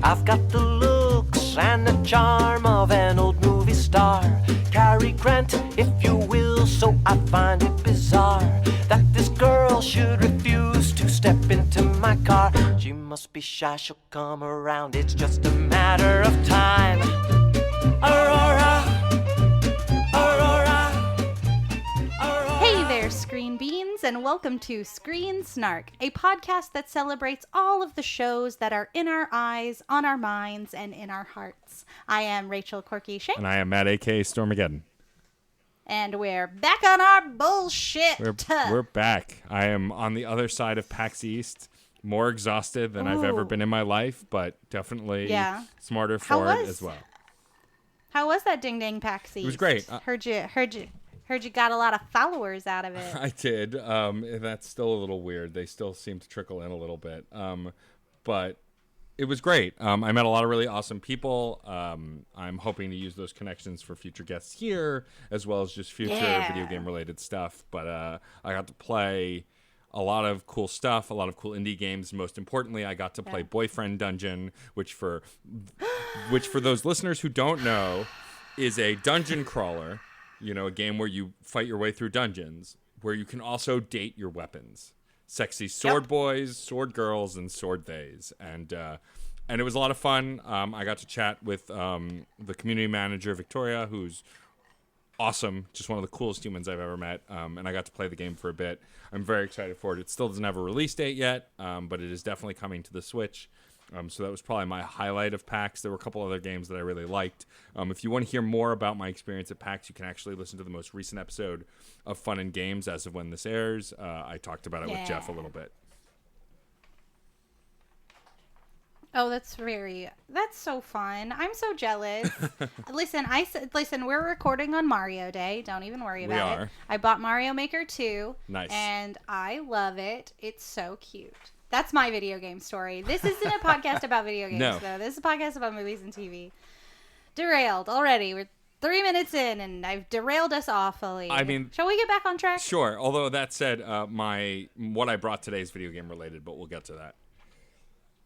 I've got the looks and the charm of an old movie star. Cary Grant, if you will, so I find it bizarre that this girl should refuse to step into my car. She must be shy, she'll come around, it's just a matter of time. Aurora, Aurora, Aurora. Hey there, Screen Beans, and welcome to Screen Snark, a podcast that celebrates all of the shows that are in our eyes, on our minds, and in our hearts. I am Rachel Corky Shank. And I am Matt, a.k.a. Stormageddon. And we're back on our bullshit. We're back. I am on the other side of PAX East, more exhausted than I've ever been in my life, but definitely smarter for it as well. How was that Ding Dang PAX East? It was great. Heard you got a lot of followers out of it. I did. That's still a little weird. They still seem to trickle in a little bit. But it was great. I met a lot of really awesome people. I'm hoping to use those connections for future guests here, as well as just future video game related stuff. But I got to play a lot of cool stuff, a lot of cool indie games. Most importantly, I got to play Boyfriend Dungeon, which for those listeners who don't know, is a dungeon crawler. You know, a game where you fight your way through dungeons, where you can also date your weapons. Sexy sword boys, sword girls, and sword theys. And it was a lot of fun. I got to chat with the community manager, Victoria, who's awesome. Just one of the coolest humans I've ever met. And I got to play the game for a bit. I'm very excited for it. It still doesn't have a release date yet, but it is definitely coming to the Switch. So that was probably my highlight of PAX. There were a couple other games that I really liked. If you want to hear more about my experience at PAX, you can actually listen to the most recent episode of Fun and Games as of when this airs. I talked about it with Jeff a little bit. Oh, that's so fun. I'm so jealous. Listen, we're recording on Mario Day. Don't even worry about it. I bought Mario Maker 2. Nice. And I love it. It's so cute. That's my video game story. This isn't a podcast about video games, though. This is a podcast about movies and TV. Derailed already. We're 3 minutes in, and I've derailed us awfully. I mean, shall we get back on track? Sure. Although that said, what I brought today is video game related, but we'll get to that.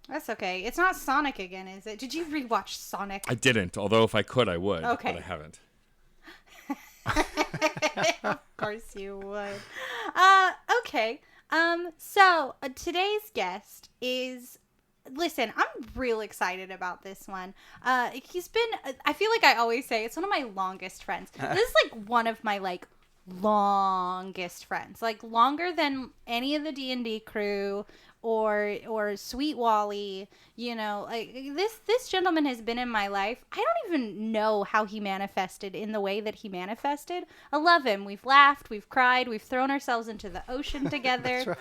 That's okay. It's not Sonic again, is it? Did you rewatch Sonic? I didn't. Although if I could, I would. Okay. But I haven't. Of course you would. Okay. So today's guest is, listen, I'm real excited about this one. He's been, I feel like I always say, it's one of my longest friends. This is like one of my longest friends, longer than any of the D&D crew or Sweet Wally. You know, this gentleman has been in my life. I don't even know how he manifested in the way that he manifested. I love him. We've laughed, we've cried, we've thrown ourselves into the ocean together.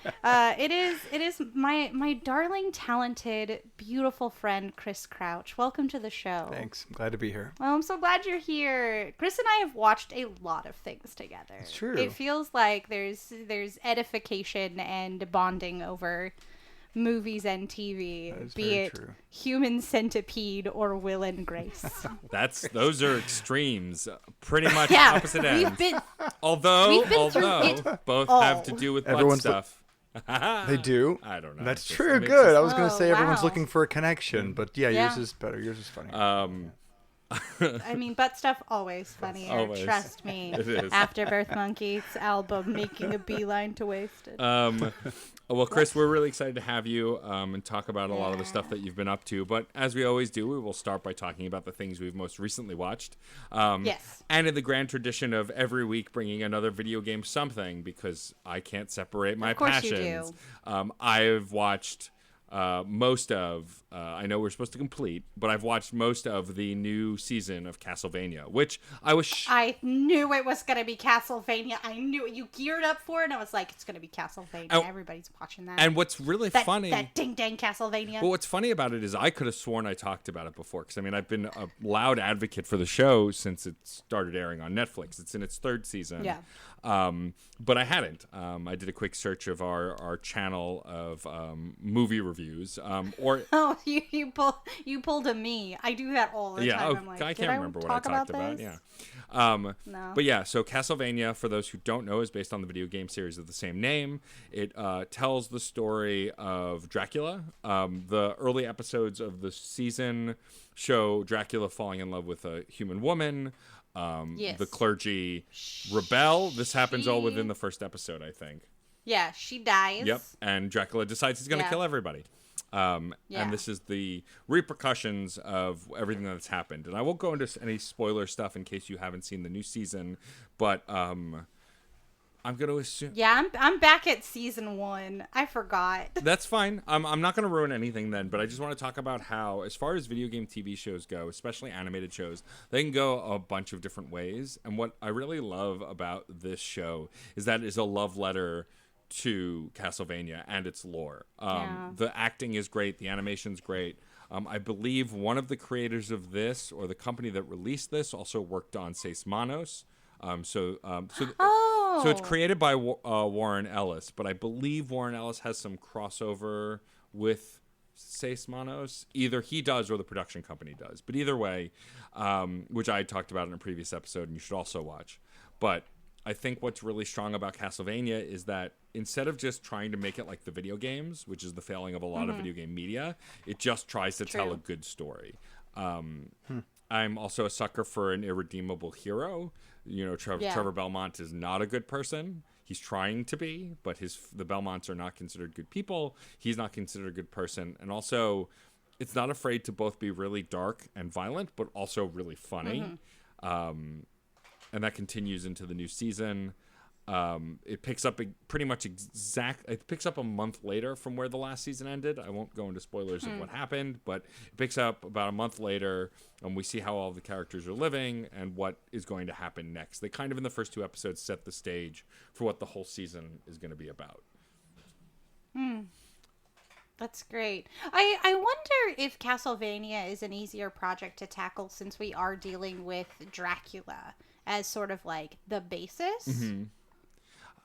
That's right. It is my darling, talented, beautiful friend, Chris Crouch. Welcome to the show. Thanks. I'm glad to be here. Well, I'm so glad you're here. Chris and I have watched a lot of things together. It's true. It feels like there's edification and bonding over movies and TV, be it true. Human Centipede or Will and Grace. Those are extremes, pretty much opposite ends. Although both have to do with butt stuff. They do? I don't know. That's true. Good. I was going to say everyone's wow. looking for a connection, but yours is better. Yours is funny. I mean, butt stuff always funnier. Always. Trust me. It is. Afterbirth Monkey's album, Making a Beeline to Wasted. Well, Chris, we're really excited to have you and talk about a lot of the stuff that you've been up to. But as we always do, we will start by talking about the things we've most recently watched. Yes. And in the grand tradition of every week bringing another video game something, because I can't separate my passions. You do. I've watched most of, I know we're supposed to complete, but I've watched most of the new season of Castlevania, which I knew it was going to be Castlevania. I knew it. You geared up for it, and I was like, it's going to be Castlevania. Everybody's watching that. And what's really funny... That ding-dang Castlevania. But what's funny about it is I could have sworn I talked about it before, because, I mean, I've been a loud advocate for the show since it started airing on Netflix. It's in its third season. Yeah. But I hadn't. I did a quick search of our channel of movie reviews reviews. Or Oh, you pulled a me. I do that all the time. I'm like, I can't remember what I talked about. This? Yeah. No. But yeah, so Castlevania, for those who don't know, is based on the video game series of the same name. It tells the story of Dracula. The early episodes of the season show Dracula falling in love with a human woman. Yes. The clergy rebel. This happens all within the first episode, I think. Yeah, she dies. Yep, and Dracula decides he's going to kill everybody. And this is the repercussions of everything that's happened. And I won't go into any spoiler stuff in case you haven't seen the new season, but I'm going to assume... Yeah, I'm back at season 1. I forgot. That's fine. I'm not going to ruin anything then, but I just want to talk about how, as far as video game TV shows go, especially animated shows, they can go a bunch of different ways. And what I really love about this show is that it is a love letter to Castlevania and its lore. The acting is great. The animation's great. I believe one of the creators of this, or the company that released this, also worked on Seis Manos. So it's created by Warren Ellis, but I believe Warren Ellis has some crossover with Seis Manos. Either he does or the production company does. But either way, which I talked about in a previous episode, and you should also watch. But I think what's really strong about Castlevania is that instead of just trying to make it like the video games, which is the failing of a lot of video game media, it just tries to tell a good story. I'm also a sucker for an irredeemable hero. You know, Trevor Belmont is not a good person. He's trying to be, but the Belmonts are not considered good people. He's not considered a good person. And also, it's not afraid to both be really dark and violent, but also really funny. And that continues into the new season. It picks up it picks up a month later from where the last season ended. I won't go into spoilers of what happened, but it picks up about a month later, and we see how all the characters are living and what is going to happen next. They kind of, in the first 2 episodes, set the stage for what the whole season is going to be about. That's great. I wonder if Castlevania is an easier project to tackle since we are dealing with Dracula as sort of like the basis.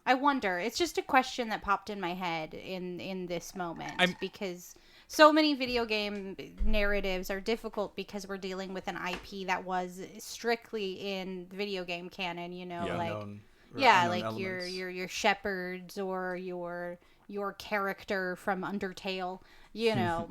I wonder. It's just a question that popped in my head in this moment because so many video game narratives are difficult because we're dealing with an IP that was strictly in video game canon, you know, like your shepherds or your character from Undertale, you know.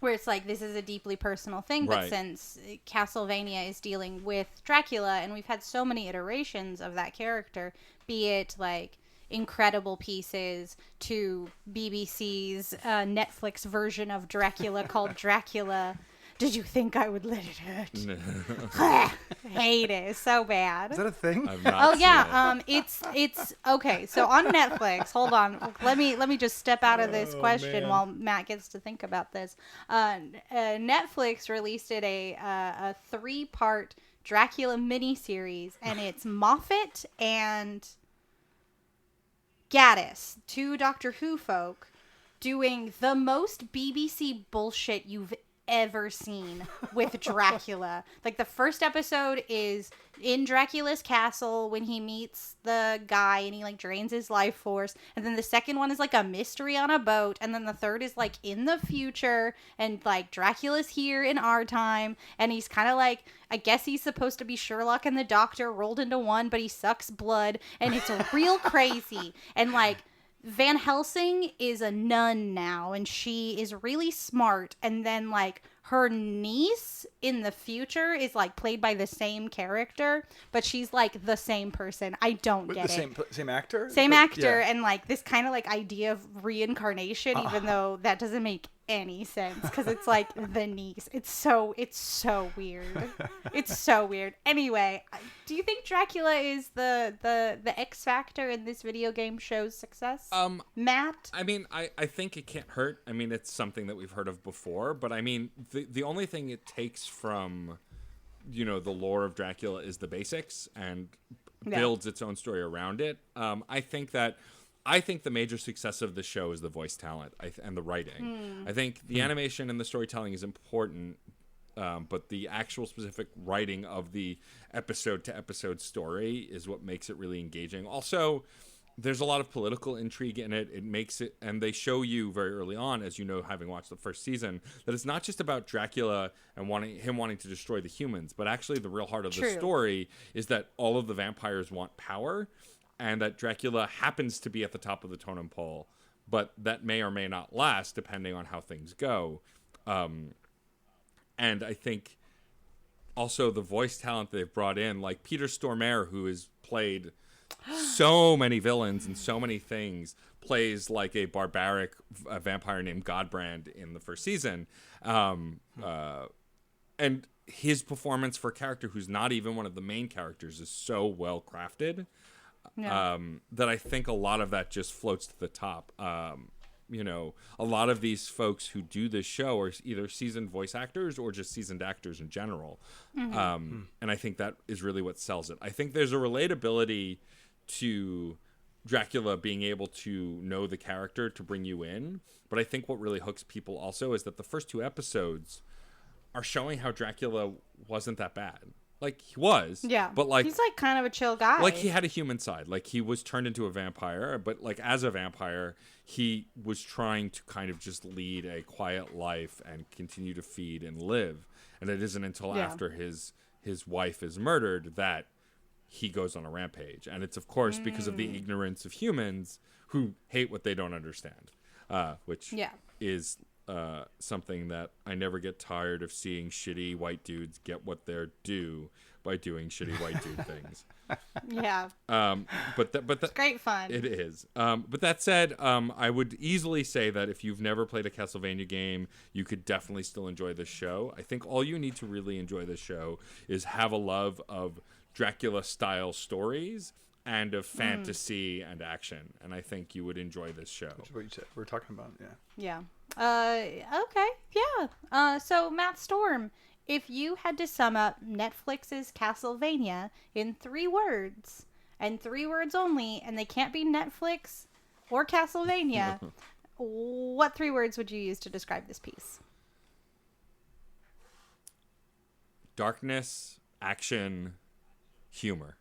Where it's like, this is a deeply personal thing, but since Castlevania is dealing with Dracula, and we've had so many iterations of that character, be it like incredible pieces to BBC's Netflix version of Dracula called Dracula. Did you think I would let it hurt? No. Hate it. It's so bad. Is that a thing? I've not seen it. It's okay. So on Netflix, hold on. Let me just step out of this question while Matt gets to think about this. Netflix released a 3-part Dracula miniseries, and it's Moffat and Gaddis, 2 Doctor Who folk, doing the most BBC bullshit you've ever seen with Dracula. Like, the first episode is in Dracula's castle when he meets the guy and he like drains his life force, and then the second one is like a mystery on a boat, and then the third is like in the future and like Dracula's here in our time, and he's kind of like, I guess he's supposed to be Sherlock and the Doctor rolled into one, but he sucks blood, and it's real crazy. And like Van Helsing is a nun now, and she is really smart, and then like her niece in the future is like played by the same character, but she's like the same person. I don't get it. Same actor? Same actor, and like this kind of like idea of reincarnation, even though that doesn't make any sense because it's like the niece. It's so weird. It's so weird. Anyway, do you think Dracula is the X factor in this video game show's success? Matt? I mean, I think it can't hurt. I mean, it's something that we've heard of before, but I mean, the only thing it takes from, you know, the lore of Dracula is the basics and builds its own story around it. I think the major success of the show is the voice talent and the writing. I think the animation and the storytelling is important, but the actual specific writing of the episode-to-episode story is what makes it really engaging. Also, there's a lot of political intrigue in it. It makes it, and they show you very early on, as you know, having watched the first season, that it's not just about Dracula and wanting to destroy the humans, but actually the real heart of the story is that all of the vampires want power, and that Dracula happens to be at the top of the totem pole, but that may or may not last depending on how things go. And I think also the voice talent they've brought in, like Peter Stormare, who has played so many villains and so many things, plays like a barbaric vampire named Godbrand in the first season. And his performance for a character who's not even one of the main characters is so well crafted that I think a lot of that just floats to the top. You know, a lot of these folks who do this show are either seasoned voice actors or just seasoned actors in general. And I think that is really what sells it. I think there's a relatability to Dracula being able to know the character to bring you in. But I think what really hooks people also is that the first 2 episodes are showing how Dracula wasn't that bad. Like, he was. Yeah. But, like, he's, like, kind of a chill guy. Like, he had a human side. Like, he was turned into a vampire. But, like, as a vampire, he was trying to kind of just lead a quiet life and continue to feed and live. And it isn't until after his wife is murdered that he goes on a rampage. And it's, of course, because of the ignorance of humans who hate what they don't understand. Which is something that I never get tired of seeing shitty white dudes get what they're due by doing shitty white dude things. Yeah. But it's great fun. It is. But that said, I would easily say that if you've never played a Castlevania game, you could definitely still enjoy this show. I think all you need to really enjoy this show is have a love of Dracula-style stories and of fantasy and action. And I think you would enjoy this show. Which is what you said. We're talking about, Yeah. Okay. Yeah. So, Matt Storm, if you had to sum up Netflix's Castlevania in 3 words, and 3 words only, and they can't be Netflix or Castlevania, what 3 words would you use to describe this piece? Darkness, action, humor.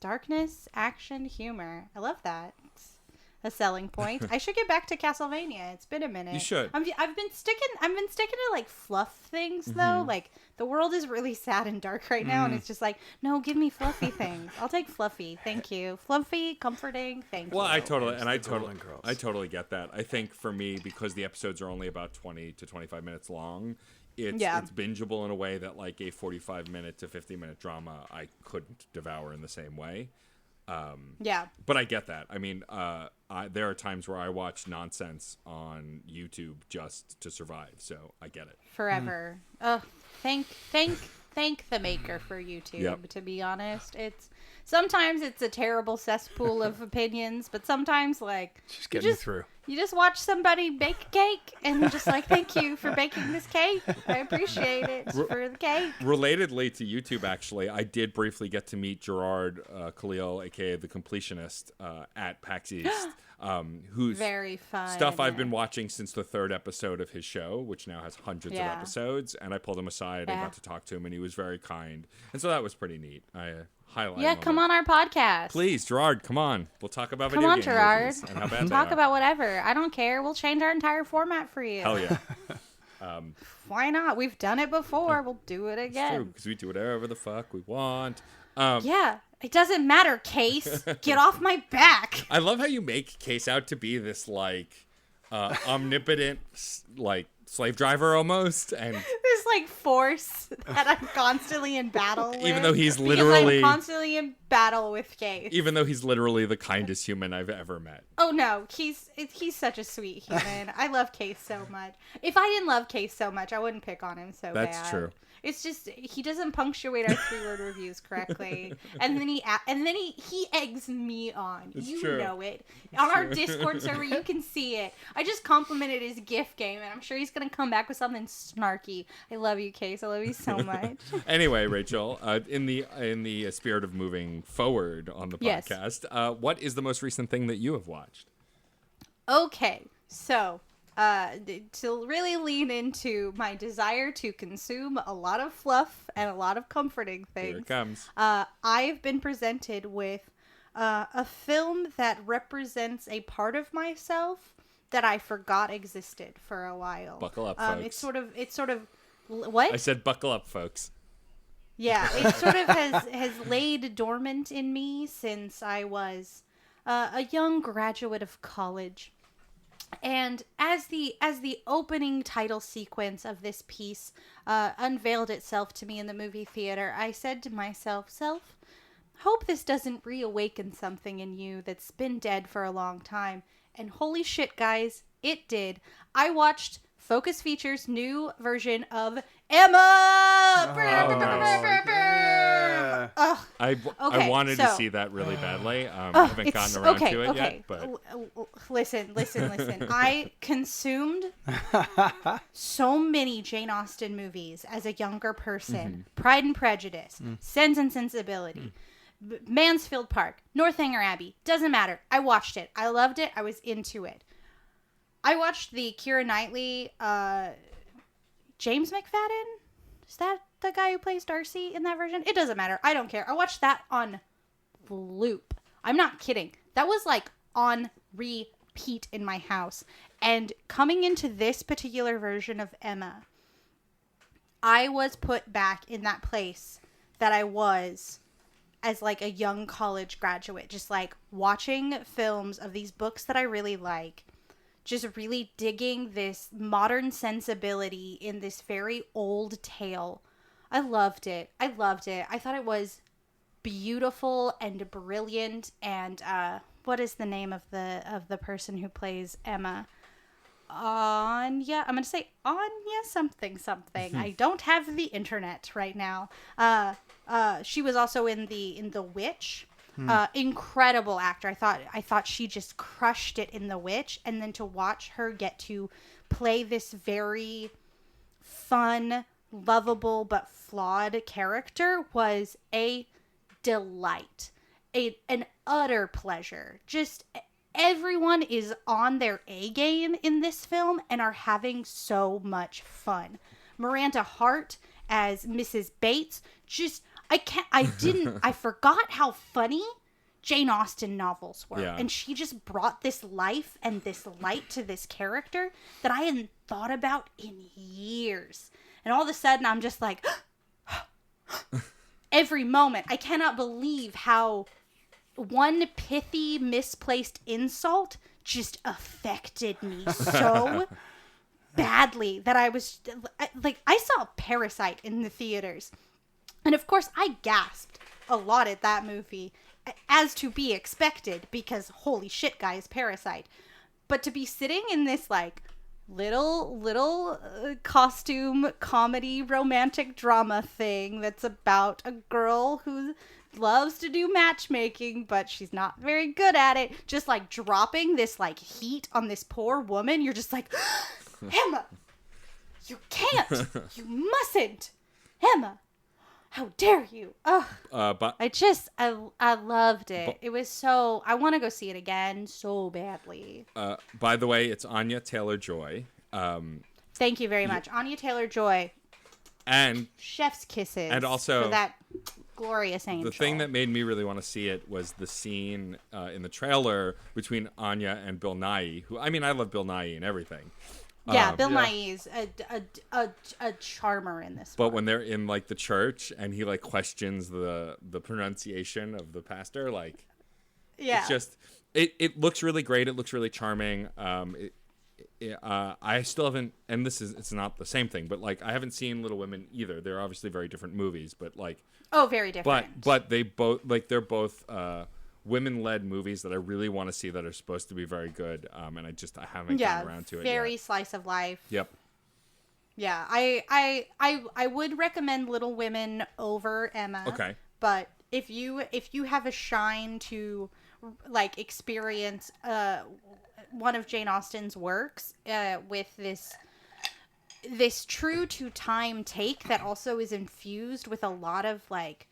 Darkness, action, humor. I love that. It's a selling point. I should get back to Castlevania. It's been a minute. You should. I've been sticking to like fluff things though. Like the world is really sad and dark right now, and it's just like, no, give me fluffy things. I'll take fluffy. Thank you. Fluffy, comforting. Thank you. Well, I totally get that. I think for me, because the episodes are only about 20 to 25 minutes long, it's bingeable in a way that like a 45-minute to 50-minute drama I couldn't devour in the same way. But I get that. I mean, there are times where I watch nonsense on YouTube just to survive, so I get it. Forever. Thank the maker for YouTube, to be honest. Sometimes it's a terrible cesspool of opinions, but sometimes, like, just getting you through. You just watch somebody bake a cake, and you're just like, thank you for baking this cake. I appreciate it for the cake. Relatedly to YouTube, actually, I did briefly get to meet Gerard Khalil, a.k.a. The Completionist, at PAX East, whose very fun stuff I've been watching since the 3rd episode of his show, which now has hundreds of episodes, and I pulled him aside and got to talk to him, and he was very kind. And so that was pretty neat. Come on our podcast. Please, Gerard, come on. We'll talk about video game Gerard. movies and how bad Talk about whatever. I don't care. We'll change our entire format for you. Hell yeah. Why not? We've done it before. We'll do it again. It's true, because we do whatever the fuck we want. It doesn't matter, Case. Get off my back. I love how you make Case out to be this, like, omnipotent, like, slave driver almost, and this like force that I'm constantly in battle with. Even though he's literally I'm constantly in battle with Case. Even though he's literally the kindest human I've ever met. Oh no, he's such a sweet human. I love Case so much. If I didn't love Case so much, I wouldn't pick on him so bad. That's true. It's just he doesn't punctuate our 3-word reviews correctly, and then he eggs me on. It's true. Know it. On our Discord server, you can see it. I just complimented his gift game, and I'm sure he's gonna come back with something snarky. I love you, Case. I love you so much. Anyway, Rachel, in the spirit of moving forward on the podcast, what is the most recent thing that you have watched? Okay, so. To really lean into my desire to consume a lot of fluff and a lot of comforting things. Here it comes. I've been presented with a film that represents a part of myself that I forgot existed for a while. Buckle up, folks. It's sort of what? I said buckle up, folks. Yeah, it sort of has laid dormant in me since I was a young graduate of college. And as the opening title sequence of this piece unveiled itself to me in the movie theater, I said to myself, hope this doesn't reawaken something in you that's been dead for a long time. And holy shit, guys, it did. I watched Focus Features' new version of Emma! yeah. I wanted to see that really badly. I haven't gotten around to it yet. But Listen. I consumed so many Jane Austen movies as a younger person. Pride and Prejudice, Sense and Sensibility, Mansfield Park, Northanger Abbey. Doesn't matter. I watched it. I loved it. I was into it. I watched the Keira Knightley, James McFadden? Is that the guy who plays Darcy in that version? It doesn't matter. I don't care. I watched that on loop. I'm not kidding. That was like on repeat in my house. And coming into this particular version of Emma, I was put back in that place that I was as like a young college graduate, just like watching films of these books that I really like, just really digging this modern sensibility in this very old tale. I loved it. I thought it was beautiful and brilliant. And what is the name of the person who plays Emma? Anya. I'm gonna say Anya something. I don't have the internet right now. She was also in the Witch. Incredible actor. I thought she just crushed it in The Witch, and then to watch her get to play this very fun, lovable but flawed character was a delight. An utter pleasure. Just everyone is on their A game in this film and are having so much fun. Miranda Hart as Mrs. Bates, I forgot how funny Jane Austen novels were. Yeah. And she just brought this life and this light to this character that I hadn't thought about in years. And all of a sudden I'm just like, every moment. I cannot believe how one pithy, misplaced insult just affected me so badly that I was like, I saw Parasite in the theaters. And of course, I gasped a lot at that movie, as to be expected, because holy shit, guys, Parasite. But to be sitting in this, like, little costume comedy romantic drama thing that's about a girl who loves to do matchmaking, but she's not very good at it, just, like, dropping this, like, heat on this poor woman, you're just like, Emma, you can't, you mustn't, Emma. How dare you? Ugh. But I loved it. It was so... I want to go see it again so badly. by the way, it's Anya Taylor-Joy. Thank you very much. Anya Taylor-Joy. And Chef's kisses. And also... for that glorious angel. The thing that made me really want to see it was the scene in the trailer between Anya and Bill Nighy. Who, I mean, I love Bill Nighy and everything. Yeah, Bill Nighy is a charmer in this But one. when they're in, like, the church and he, like, questions the pronunciation of the pastor, like... Yeah. It's just... It looks really great. It looks really charming. I still haven't... And it's not the same thing, but, like, I haven't seen Little Women either. They're obviously very different movies, but, like... Oh, very different. But they both... Like, they're both... women-led movies that I really want to see that are supposed to be very good, and I haven't gotten around to it yet. Very slice of life. Yep. Yeah, I would recommend Little Women over Emma. Okay. But if you have a shine to like experience one of Jane Austen's works with this true to time take that also is infused with a lot of like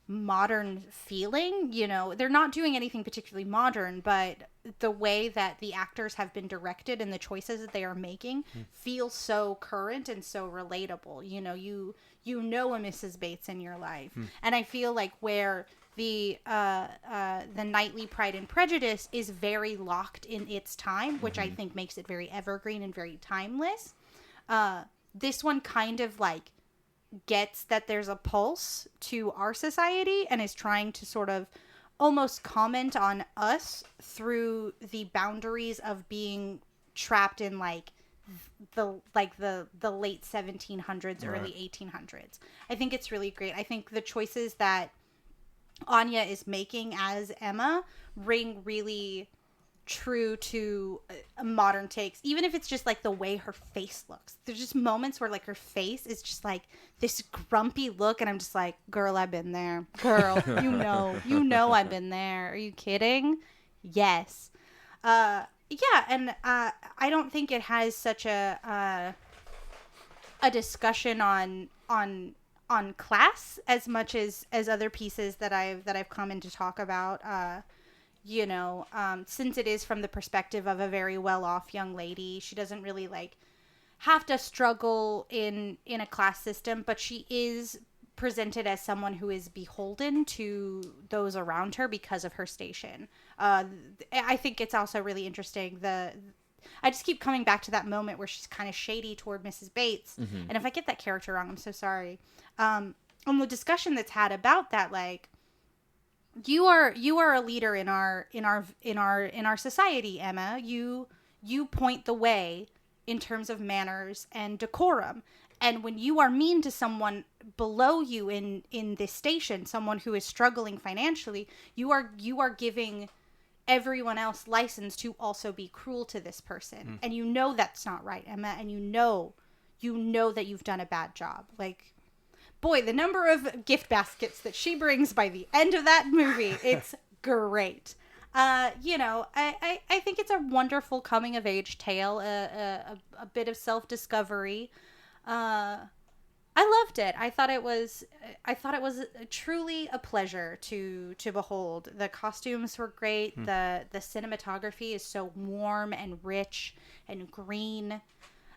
modern feeling, you know, they're not doing anything particularly modern, but the way that the actors have been directed and the choices that they are making feel so current and so relatable. You know, you know a Mrs. Bates in your life. And I feel like where the Knightly Pride and Prejudice is very locked in its time, which I think makes it very evergreen and very timeless. This one kind of like gets that there's a pulse to our society and is trying to sort of almost comment on us through the boundaries of being trapped in the late 1700s, early 1800s. I think it's really great. I think the choices that Anya is making as Emma ring really true to modern takes, even if it's just like the way her face looks. There's just moments where like her face is just like this grumpy look, and I'm just like, girl, I've been there. Girl, you know I've been there. Are you kidding? Yes. Yeah, and I don't think it has such a discussion on class as much as other pieces that I've come in to talk about. Since it is from the perspective of a very well-off young lady, she doesn't really like have to struggle in a class system, but she is presented as someone who is beholden to those around her because of her station. I think it's also really interesting. I just keep coming back to that moment where she's kind of shady toward Mrs. Bates, and if I get that character wrong, I'm so sorry. And the discussion that's had about that, like, you are a leader in our society, Emma. You point the way in terms of manners and decorum. And when you are mean to someone below you in this station, someone who is struggling financially, you are giving everyone else license to also be cruel to this person. And you know that's not right, Emma, and you know that you've done a bad job. Like, boy, the number of gift baskets that she brings by the end of that movie, it's great. I think it's a wonderful coming of age tale, a bit of self-discovery. I loved it. I thought it was truly a pleasure to behold. The costumes were great. The cinematography is so warm and rich and green.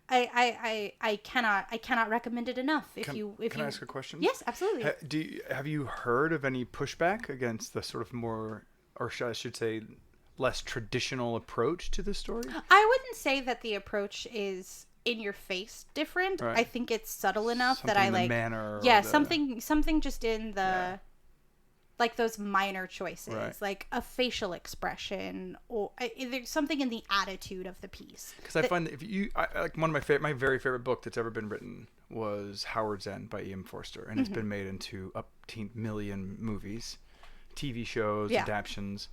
I cannot recommend it enough. Can I ask a question? Yes, absolutely. Have you heard of any pushback against the sort of more, or I should say, less traditional approach to the story? I wouldn't say that the approach is in your face different. Right. I think it's subtle enough something that I in the like manner. Yeah, something just in the like those minor choices, right. Like a facial expression, or there's something in the attitude of the piece. Because I find that like one of my very favorite book that's ever been written was Howard's End by E.M. Forster, and it's been made into upteen million movies, TV shows, adaptions,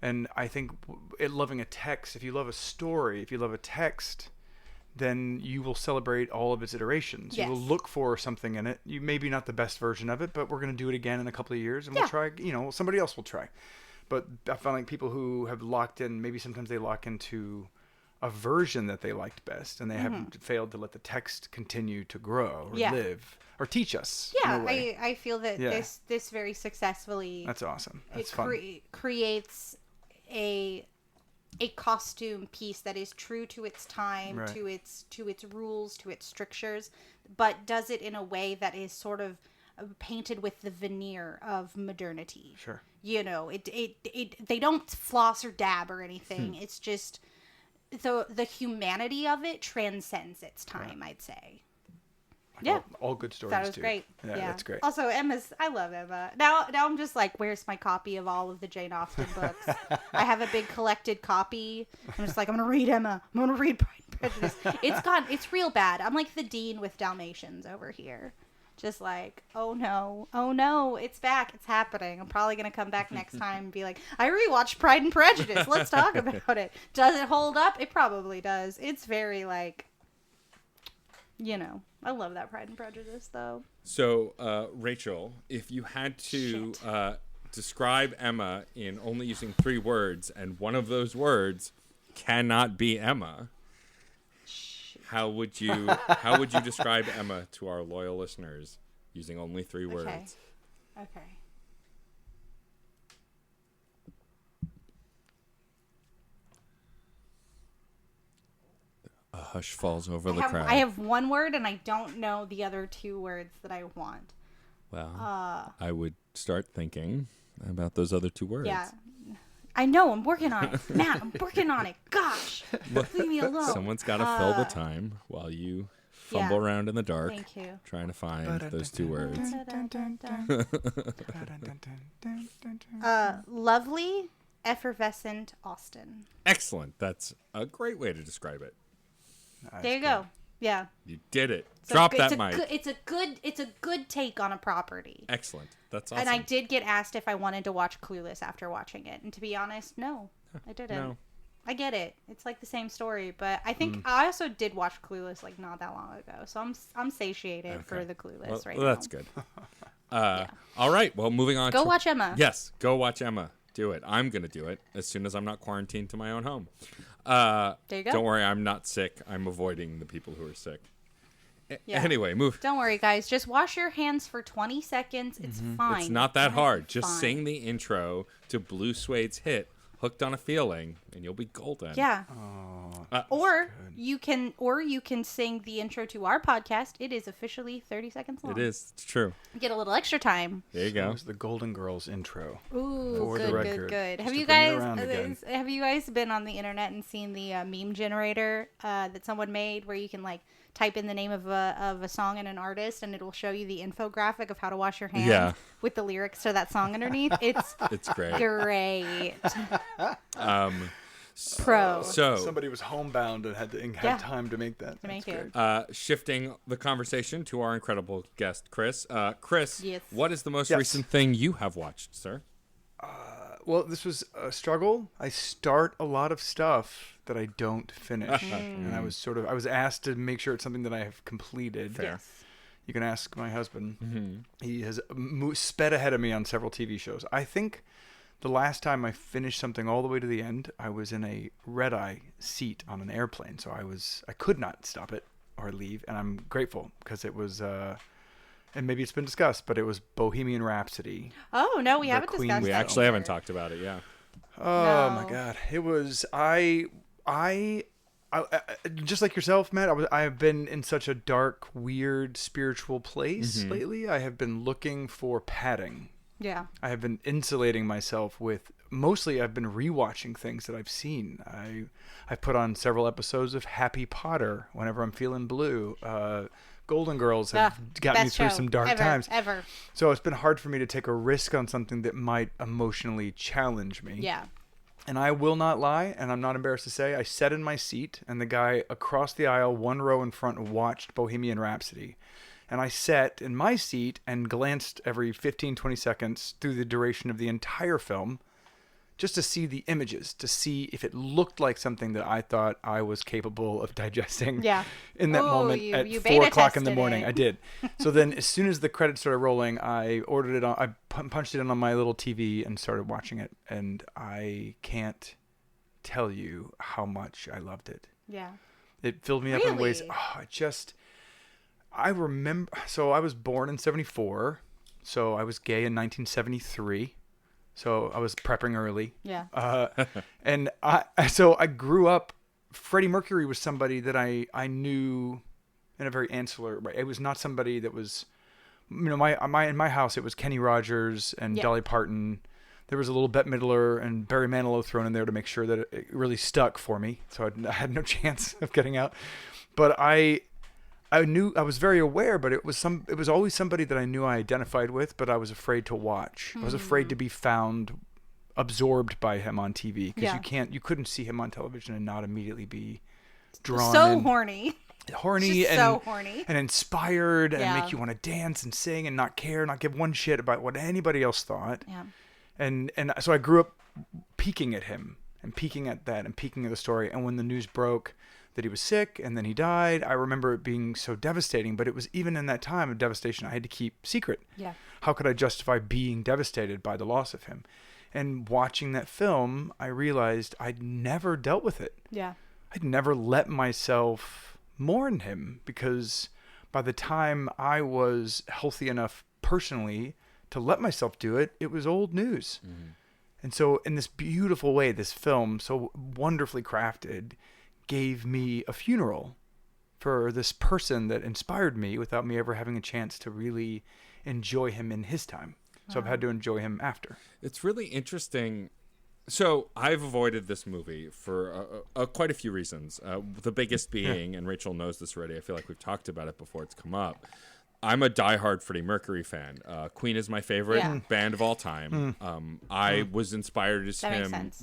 and I think loving a text, if you love a story, if you love a text, then you will celebrate all of its iterations. Yes. You will look for something in it. You maybe not the best version of it, but we're going to do it again in a couple of years, and we'll try. Somebody else will try. But I find like people who have locked in, maybe sometimes they lock into a version that they liked best, and they have failed to let the text continue to grow or live or teach us. Yeah, I feel that this very successfully. That's awesome. That's fun. Creates a costume piece that is true to its time, right. to its rules, to its strictures, but does it in a way that is sort of painted with the veneer of modernity. Sure. They don't floss or dab or anything. It's just the humanity of it transcends its time, I'd say. Yeah, all good stories. That was great. Yeah, that's great. Also, I love Emma. Now I'm just like, where's my copy of all of the Jane Austen books? I have a big collected copy. I'm just like, I'm gonna read Emma. I'm gonna read Pride and Prejudice. It's real bad. I'm like the Dean with Dalmatians over here. Just like, oh no, it's back. It's happening. I'm probably gonna come back next time and be like, I rewatched Pride and Prejudice. Let's talk about it. Does it hold up? It probably does. It's very like. I love that Pride and Prejudice, though. So, Rachel, if you had to describe Emma in only using 3 words, and one of those words cannot be Emma, how would you describe Emma to our loyal listeners using only 3 words? Okay. A hush falls over the crowd. I have 1 word, and I don't know the other 2 words that I want. Well, I would start thinking about those other two words. Yeah. I know. I'm working on it. Matt, I'm working on it. Gosh. Leave me alone. Someone's got to fill the time while you fumble around in the dark. Thank you. Trying to find those two words. Lovely, effervescent Austin. Excellent. That's a great way to describe it. There you go. Yeah. You did it. So Drop it's that a mic. It's a good take on a property. Excellent. That's awesome. And I did get asked if I wanted to watch Clueless after watching it, and to be honest, no, I didn't. No. I get it. It's like the same story, but I think I also did watch Clueless like not that long ago, so I'm satiated for the Clueless right now. Well, that's good. All right. Well, moving on. Go watch Emma. Yes, go watch Emma. Do it. I'm gonna do it as soon as I'm not quarantined to my own home. There you go. Don't worry, I'm not sick. I'm avoiding the people who are sick. Yeah. Anyway, move. Don't worry, guys. Just wash your hands for 20 seconds. It's fine. It's not that hard. Just fine. sing the intro to Blue Suede's hit "Hooked on a Feeling," and you'll be golden. Yeah. Oh, Or you can sing the intro to our podcast. It is officially 30 seconds long. It is. It's true. Get a little extra time. There you that go. was the Golden Girls intro. Ooh, For the good, record, good. just Have to you bring it guys around again. have you guys been on the internet and seen the meme generator that someone made where you can like type in the name of a song and an artist and it will show you the infographic of how to wash your hands Yeah. with the lyrics to that song underneath? It's It's great. great. So Somebody was homebound and had Yeah. time to make that. make That's it. great. shifting the conversation to our incredible guest, Chris. Chris, Yes. what is the most Yes. recent thing you have watched, sir? Well, this was a struggle. I start a lot of stuff that I don't finish, and I was asked to make sure it's something that I have completed. Yes. You can ask my husband. He has sped ahead of me on several TV shows. I think the last time I finished something all the way to the end, I was in a red-eye seat on an airplane, so I could not stop it or leave, and I'm grateful because it was. And maybe it's been discussed, but it was Bohemian Rhapsody. Oh no, we haven't Queen discussed We that actually either. haven't talked about it. Yeah. Oh No. my God! It was I just like yourself, Matt. I have been in such a dark, weird, spiritual place lately. I have been looking for padding. Yeah. I have been insulating myself with. Mostly, I've been rewatching things that I've seen. I put on several episodes of Happy Potter whenever I'm feeling blue. Golden Girls have got me Best through show some dark ever, times. Ever. So it's been hard for me to take a risk on something that might emotionally challenge me. Yeah. And I will not lie, and I'm not embarrassed to say, I sat in my seat, and the guy across the aisle, one row in front, watched Bohemian Rhapsody. And I sat in my seat and glanced every 15, 20 seconds through the duration of the entire film just to see the images, to see if it looked like something that I thought I was capable of digesting Yeah. in that Ooh, moment you at beta 4 o'clock in the tested morning. it. I did. So then as soon as the credits started rolling, I ordered it on, punched it in on my little TV and started watching it. And I can't tell you how much I loved it. Yeah. It filled me up in ways. Really? I remember. So I was born in 1974. So I was gay in 1973. So I was prepping early. Yeah. And I grew up. Freddie Mercury was somebody that I knew in a very ancillary way. It was not somebody that was, in my house, it was Kenny Rogers and Yeah. Dolly Parton. There was a little Bette Midler and Barry Manilow thrown in there to make sure that it really stuck for me. So I had no chance of getting out. But I knew, I was very aware, but it was always somebody that I knew I identified with, but I was afraid to watch. I was afraid to be found absorbed by him on TV because Yeah. you couldn't see him on television and not immediately be drawn So in. horny. Horny Just and so horny. and inspired and Yeah. make you want to dance and sing and not care, not give one shit about what anybody else thought. Yeah. And so I grew up peeking at him and peeking at that and peeking at the story. And when the news broke that he was sick and then he died, I remember it being so devastating. But it was even in that time of devastation I had to keep secret. Yeah. How could I justify being devastated by the loss of him? And watching that film, I realized I'd never dealt with it. Yeah. I'd never let myself mourn him because by the time I was healthy enough personally to let myself do it, it was old news. Mm-hmm. And so in this beautiful way, this film, so wonderfully crafted, gave me a funeral for this person that inspired me without me ever having a chance to really enjoy him in his time. So I've had to enjoy him after. It's really interesting. So I've avoided this movie for quite a few reasons. The biggest being, and Rachel knows this already, I feel like we've talked about it before it's come up. I'm a diehard Freddie Mercury fan. Queen is my favorite band of all time. I was inspired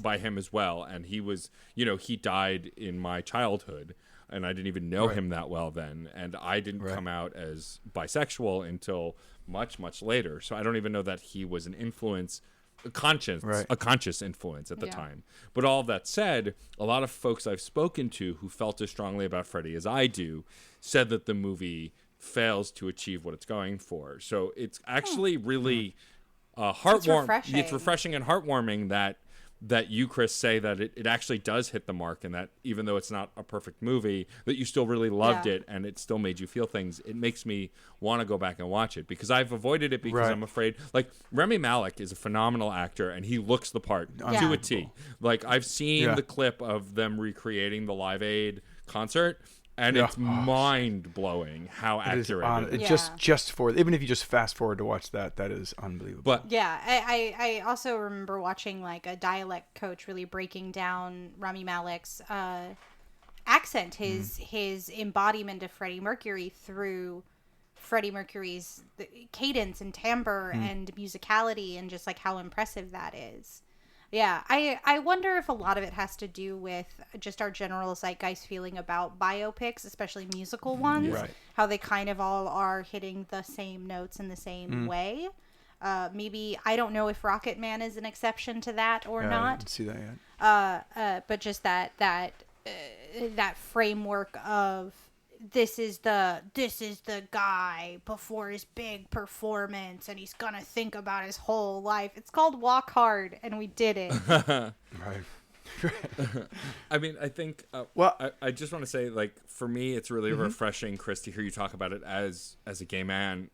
by him as well. And he was, he died in my childhood. And I didn't even know him that well then. And I didn't come out as bisexual until much, much later. So I don't even know that he was an influence, a conscious influence at the time. But all of that said, a lot of folks I've spoken to who felt as strongly about Freddie as I do said that the movie fails to achieve what it's going for. So it's actually really heartwarming. It's refreshing and heartwarming that you, Chris, say that it actually does hit the mark, and that even though it's not a perfect movie, that you still really loved it and it still made you feel things. It makes me want to go back and watch it, because I've avoided it because I'm afraid. Like, Rami Malek is a phenomenal actor and he looks the part to a T. Like, I've seen the clip of them recreating the Live Aid concert, and it's mind-blowing how accurate it is. Just for, even if you just fast forward to watch that is unbelievable. But I also remember watching like a dialect coach really breaking down Rami Malek's accent, his embodiment of Freddie Mercury through Freddie Mercury's cadence and timbre and musicality, and just like how impressive that is. Yeah, I wonder if a lot of it has to do with just our general zeitgeist feeling about biopics, especially musical ones, how they kind of all are hitting the same notes in the same way. Maybe, I don't know if Rocket Man is an exception to that or not. I didn't see that yet. But just that framework of this is the guy before his big performance, and he's gonna think about his whole life. It's called Walk Hard, and we did it. I mean, I think I just want to say, like, for me it's really refreshing, Chris, to hear you talk about it as a gay man,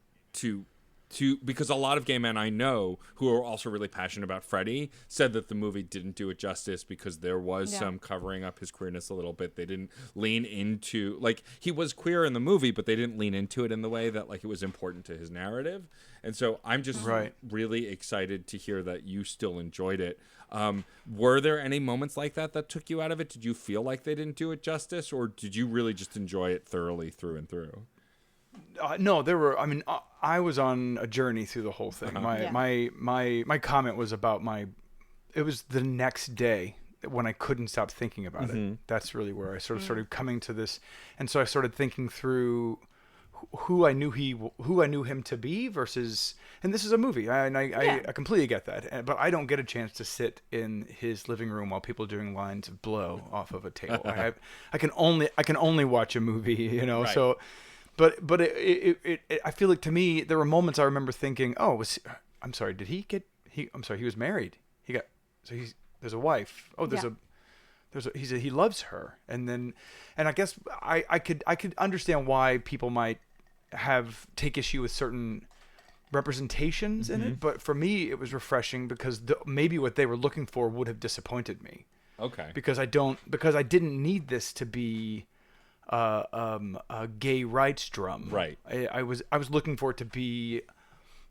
because a lot of gay men I know who are also really passionate about Freddie said that the movie didn't do it justice, because there was some covering up his queerness a little bit. They didn't lean into, like, he was queer in the movie, but they didn't lean into it in the way that, like, it was important to his narrative. And so I'm just really excited to hear that you still enjoyed it. Were there any moments like that took you out of it? Did you feel like they didn't do it justice, or did you really just enjoy it thoroughly through and through? No, there were. I mean, I was on a journey through the whole thing. My comment was about it was the next day when I couldn't stop thinking about it. That's really where I sort of started coming to this, and so I started thinking through who I knew him to be versus. And this is a movie, I completely get that, but I don't get a chance to sit in his living room while people are doing lines of blow off of a table. I can only watch a movie, so. But I feel like, to me, there were moments I remember thinking, I'm sorry, he was married. There's a wife. He loves her. And I guess I could understand why people might take issue with certain representations in it. But for me, it was refreshing because maybe what they were looking for would have disappointed me. Okay. Because I didn't need this to be a gay rights drum. Right. I was looking for it to be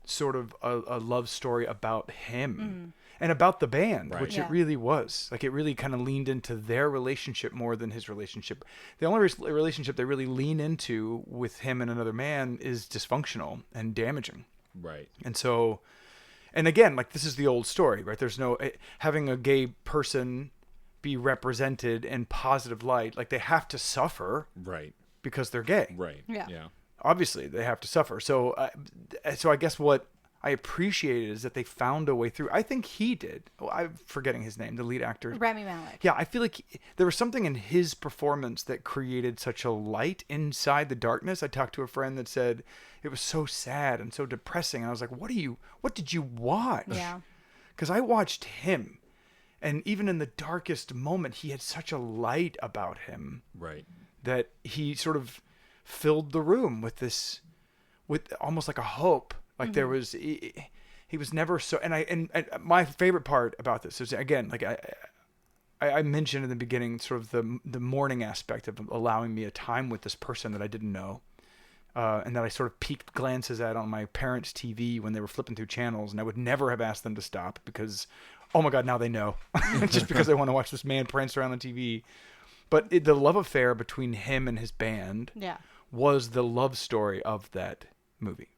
sort of a love story about him and about the band, which it really was. Like, it really kind of leaned into their relationship more than his relationship. The only relationship they really lean into with him and another man is dysfunctional and damaging. Right. And so, and again, like, this is the old story, right? There's no having a gay person be represented in positive light. Like, they have to suffer, right, because they're gay, right? Yeah. Obviously, they have to suffer. So I guess what I appreciated is that they found a way through. I think he did. I'm forgetting his name, the lead actor, Rami Malek. Yeah, I feel like there was something in his performance that created such a light inside the darkness. I talked to a friend that said it was so sad and so depressing, and I was like, "What did you watch?" Yeah, because I watched him. And even in the darkest moment, he had such a light about him, right, that he sort of filled the room with almost like a hope. Like there was, he was never so. And my favorite part about this is, again, like I mentioned in the beginning, sort of the mourning aspect of allowing me a time with this person that I didn't know, and that I sort of peeked glances at on my parents' TV when they were flipping through channels, and I would never have asked them to stop because, oh my God, now they know. Just because they want to watch this man prance around the TV. But the love affair between him and his band was the love story of that movie.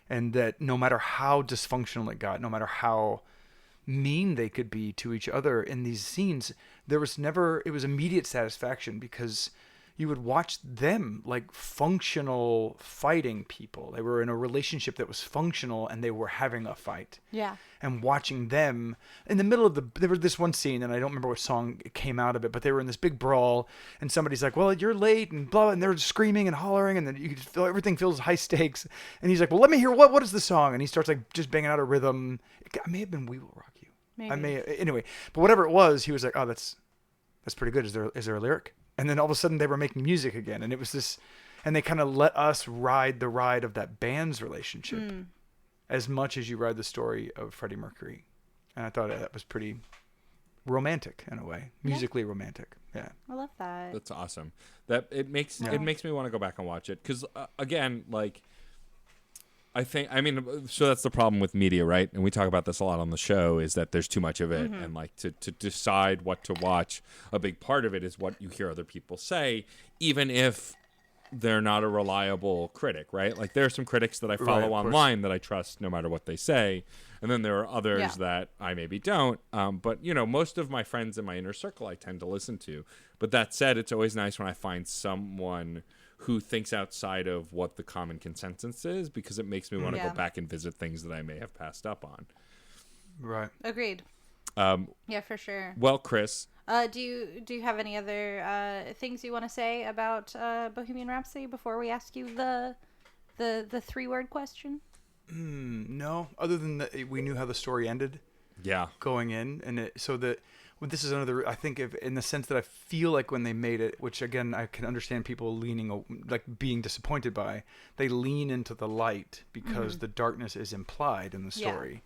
And that no matter how dysfunctional it got, no matter how mean they could be to each other in these scenes, it was immediate satisfaction because you would watch them like functional fighting people. They were in a relationship that was functional and they were having a fight. Yeah. And watching them in the middle of there was this one scene, and I don't remember what song came out of it, but they were in this big brawl, and somebody's like, well, you're late, and blah, and they're screaming and hollering, and then you could feel everything feels high stakes. And he's like, well, let me hear what is the song? And he starts like just banging out a rhythm. It may have been We Will Rock You. Maybe. Anyway, but whatever it was, he was like, oh, that's pretty good. Is there a lyric? And then all of a sudden they were making music again, and it was this, and they kind of let us ride the ride of that band's relationship as much as you ride the story of Freddie Mercury. And I thought that was pretty romantic in a way, musically romantic. Yeah, I love that. That's awesome. That it makes me want to go back and watch it because again, like so that's the problem with media, right? And we talk about this a lot on the show, is that there's too much of it. And like to decide what to watch, a big part of it is what you hear other people say, even if they're not a reliable critic, right? Like there are some critics that I follow online that I trust no matter what they say. And then there are others that I maybe don't. But, most of my friends in my inner circle I tend to listen to. But that said, it's always nice when I find someone who thinks outside of what the common consensus is, because it makes me want to go back and visit things that I may have passed up on. Right. Agreed. Yeah, for sure. Well, Chris, do you have any other things you want to say about Bohemian Rhapsody before we ask you the 3-word question? No, other than that we knew how the story ended. Yeah. Going in, and this is another, I think, in the sense that I feel like when they made it, which again I can understand people being disappointed by, they lean into the light because the darkness is implied in the story.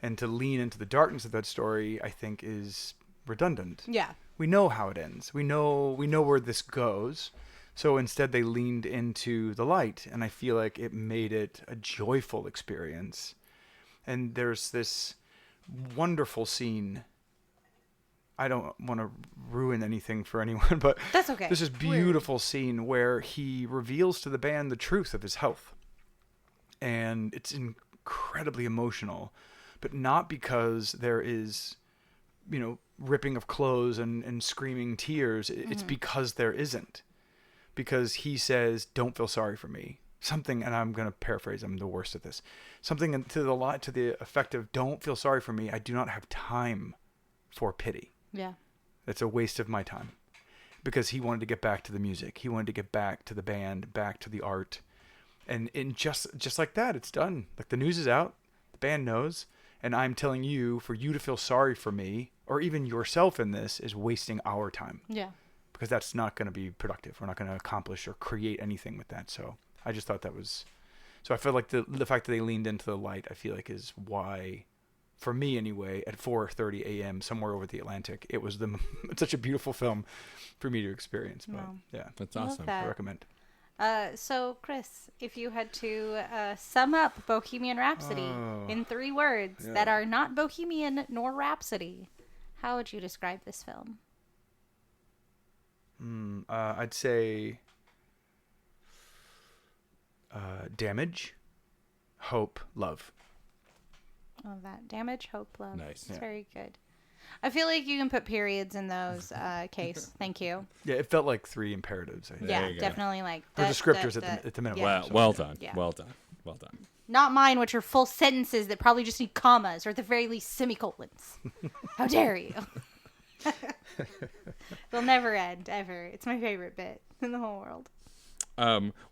And to lean into the darkness of that story, I think, is redundant. Yeah. We know how it ends. We know where this goes. So instead they leaned into the light, and I feel like it made it a joyful experience. And there's this wonderful scene. I don't want to ruin anything for anyone, but that's okay. There's this beautiful scene where he reveals to the band the truth of his health. And it's incredibly emotional, but not because there is, ripping of clothes and screaming tears. It's because there isn't. Because he says, don't feel sorry for me. Something, and I'm going to paraphrase, I'm the worst at this. Something to the effect of, don't feel sorry for me. I do not have time for pity. Yeah. It's a waste of my time. Because he wanted to get back to the music. He wanted to get back to the band, back to the art. And just like that, it's done. Like the news is out. The band knows. And I'm telling you, for you to feel sorry for me, or even yourself in this, is wasting our time. Yeah. Because that's not going to be productive. We're not going to accomplish or create anything with that. So I just thought that was... So I feel like the fact that they leaned into the light, I feel like is why, for me anyway, at 4:30 a.m. somewhere over the Atlantic, it was it's such a beautiful film for me to experience. But yeah, that's awesome. I recommend. So Chris, if you had to sum up Bohemian Rhapsody in 3 words that are not Bohemian nor Rhapsody, how would you describe this film? I'd say damage, hope, love. Oh, that damage, hope, love. Nice. It's very good. I feel like you can put periods in those case. Thank you. Yeah, it felt like 3 imperatives. I think. Yeah, definitely like or descriptors at the minute. Yeah. Well done. Yeah. Well done. Not mine, which are full sentences that probably just need commas or at the very least semicolons. How dare you? They'll never end, ever. It's my favorite bit in the whole world.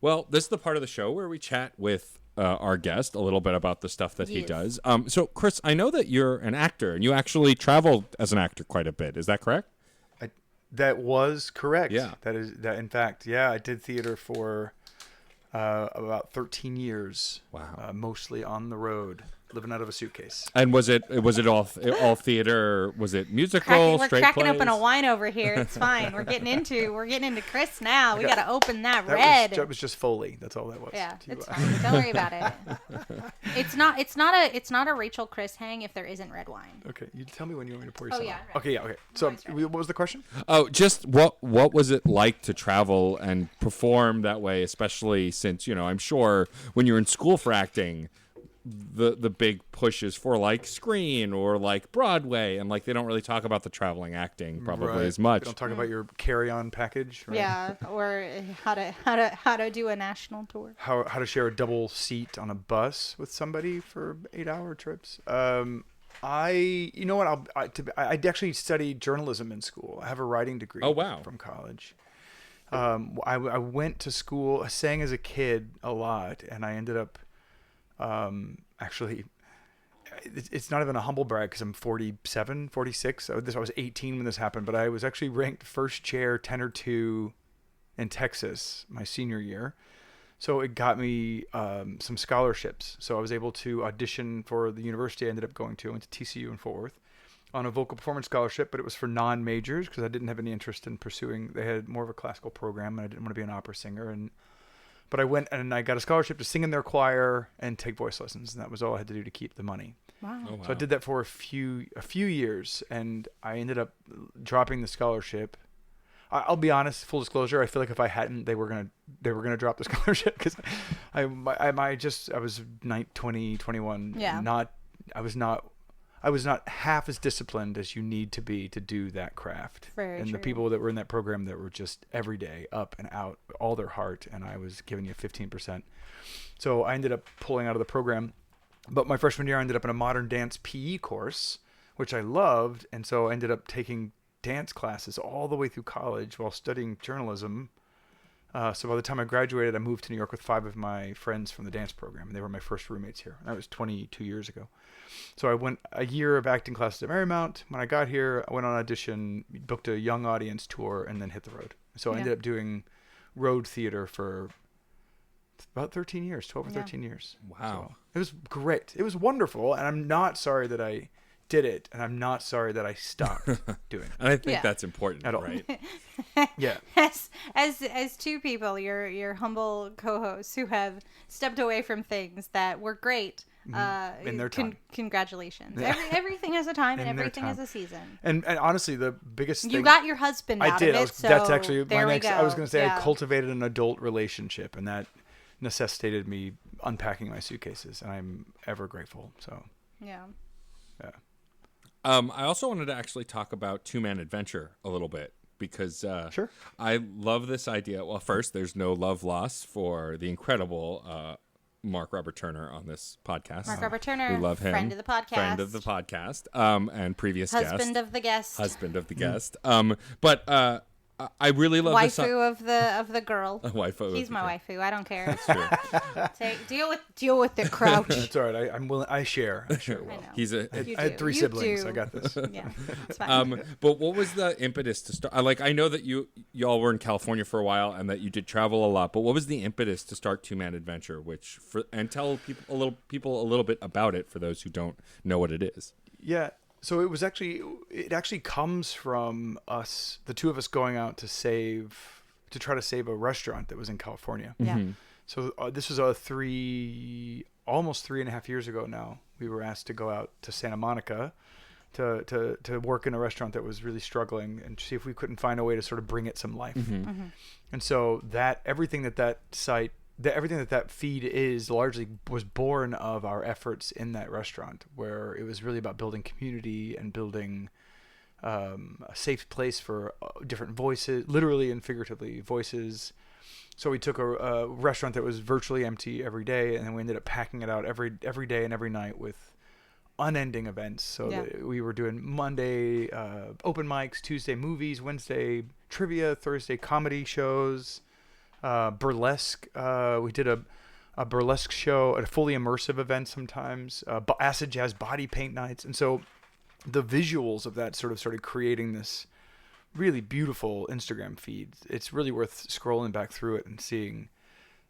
Well, this is the part of the show where we chat with our guest a little bit about the stuff that he does. So, Chris, I know that you're an actor, and you actually traveled as an actor quite a bit. Is that correct? That was correct. Yeah. In fact, I did theater for about 13 years. Wow. Mostly on the road. living out of a suitcase. And was it all theater? Was it musical? We're straight cracking plays? open a wine over here. It's fine. We're getting into Chris now. We got to open that That red. that was just Foley. That's all that was. Yeah, it's fine. Don't worry about it. It's not a Rachel Chris hang if there isn't red wine. Okay, you tell me when you want me to pour you Oh, some. yeah, out. right. Okay, yeah, okay. So, always ready. what was the question? Oh, just what was it like to travel and perform that way, especially since, I'm sure when you're in school for acting, the big push is for like screen or like Broadway, and like they don't really talk about the traveling acting probably Right. as much. We don't talk about your carry-on package, right? Yeah, or how to do a national tour. How to share a double seat on a bus with somebody for 8-hour trips. You know what? I actually studied journalism in school. I have a writing degree. Oh, wow. From college. I went to school. I sang as a kid a lot, and I ended up actually. It's not even a humble brag because I'm 47, 46. I was 18 when this happened, but I was actually ranked first chair, tenor 2 in Texas my senior year. So it got me some scholarships. So I was able to audition for the university I ended up going to. I went to TCU in Fort Worth on a vocal performance scholarship, but it was for non-majors because I didn't have any interest in pursuing. They had more of a classical program, and I didn't want to be an opera singer. But I went and I got a scholarship to sing in their choir and take voice lessons, and that was all I had to do to keep the money. Wow. Oh, wow. So I did that for a few years, and I ended up dropping the scholarship. I'll be honest, full disclosure. I feel like if I hadn't, they were gonna drop the scholarship because I was 20, 21. Yeah. I was not half as disciplined as you need to be to do that craft. Very and true. the people that were in that program that were just every day up and out, all their heart, and I was giving you 15%. So I ended up pulling out of the program. But my freshman year, I ended up in a modern dance PE course, which I loved, and so I ended up taking dance classes all the way through college while studying journalism. So by the time I graduated, I moved to New York with 5 of my friends from the dance program, and they were my first roommates here. That was 22 years ago. So I went a year of acting classes at Marymount. When I got here, I went on audition, booked a young audience tour, and then hit the road. So I ended up doing road theater for about 13 years, 12 or 13 years. Wow. So it was great. It was wonderful, and I'm not sorry that I did it, and I'm not sorry that I stopped doing it. And I think Yeah. that's important, At all. right? Yeah. As two people, your humble co-hosts who have stepped away from things that were great. In their time. Congratulations. Everything has a time and In their everything has time. a season. And honestly, the biggest thing You got your husband out I did. of it, so That's actually there my we next. go. I was going to say Yeah. I cultivated an adult relationship, and that necessitated me unpacking my suitcases, and I'm ever grateful. So Yeah. yeah. I also wanted to actually talk about two-man adventure a little bit because Sure. I love this idea. Well, first, there's no love lost for the incredible Mark Robert Turner on this podcast. Mark Robert Turner, We love him. friend of the podcast. Friend of the podcast, and previous Husband guest. of the guest. Husband of the guest. But I really love this. Waifu of the girl. Waifu. He's my waifu. I don't care. True. Deal with the crouch. It's all right. I'm willing. I share. I share I well. know. He's a. You I had do. 3 You siblings. do. I got this. Yeah, it's fine. But what was the impetus to start? I know that y'all were in California for a while and that you did travel a lot. But what was the impetus to start Two Man Adventure? And tell people a little bit about it for those who don't know what it is. Yeah. So it actually comes from us, the two of us going out to try to save a restaurant that was in California. Yeah. So this was almost 3.5 years ago now. We were asked to go out to Santa Monica to work in a restaurant that was really struggling and see if we couldn't find a way to sort of bring it some life. And so everything that feed is largely was born of our efforts in that restaurant, where it was really about building community and building a safe place for different voices, literally and figuratively voices. So we took a restaurant that was virtually empty every day, and then we ended up packing it out every day and every night with unending events. So we were doing Monday open mics, Tuesday movies, Wednesday trivia, Thursday comedy shows. Burlesque. We did a burlesque show at a fully immersive event sometimes. Acid jazz body paint nights, and so the visuals of that sort of started creating this really beautiful Instagram feed. It's really worth scrolling back through it and seeing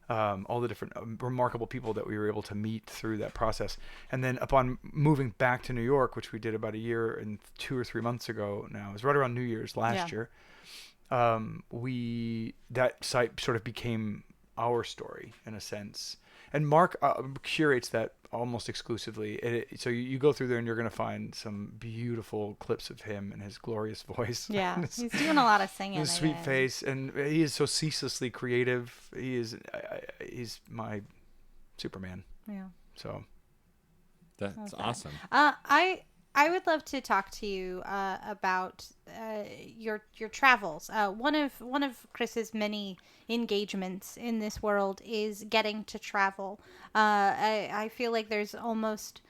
all the different remarkable people that we were able to meet through that process. And then upon moving back to New York, which we did about a year and 2 or 3 months ago now, it was right around New Year's last year, that site sort of became our story in a sense. And Mark curates that almost exclusively. So you go through there and you're going to find some beautiful clips of him and his glorious voice. Yeah, he's doing a lot of singing. His sweet face, and he is so ceaselessly creative. He's my Superman. Yeah. So that's awesome. I would love to talk to you about your travels. One of Chris's many engagements in this world is getting to travel. I feel like there's almost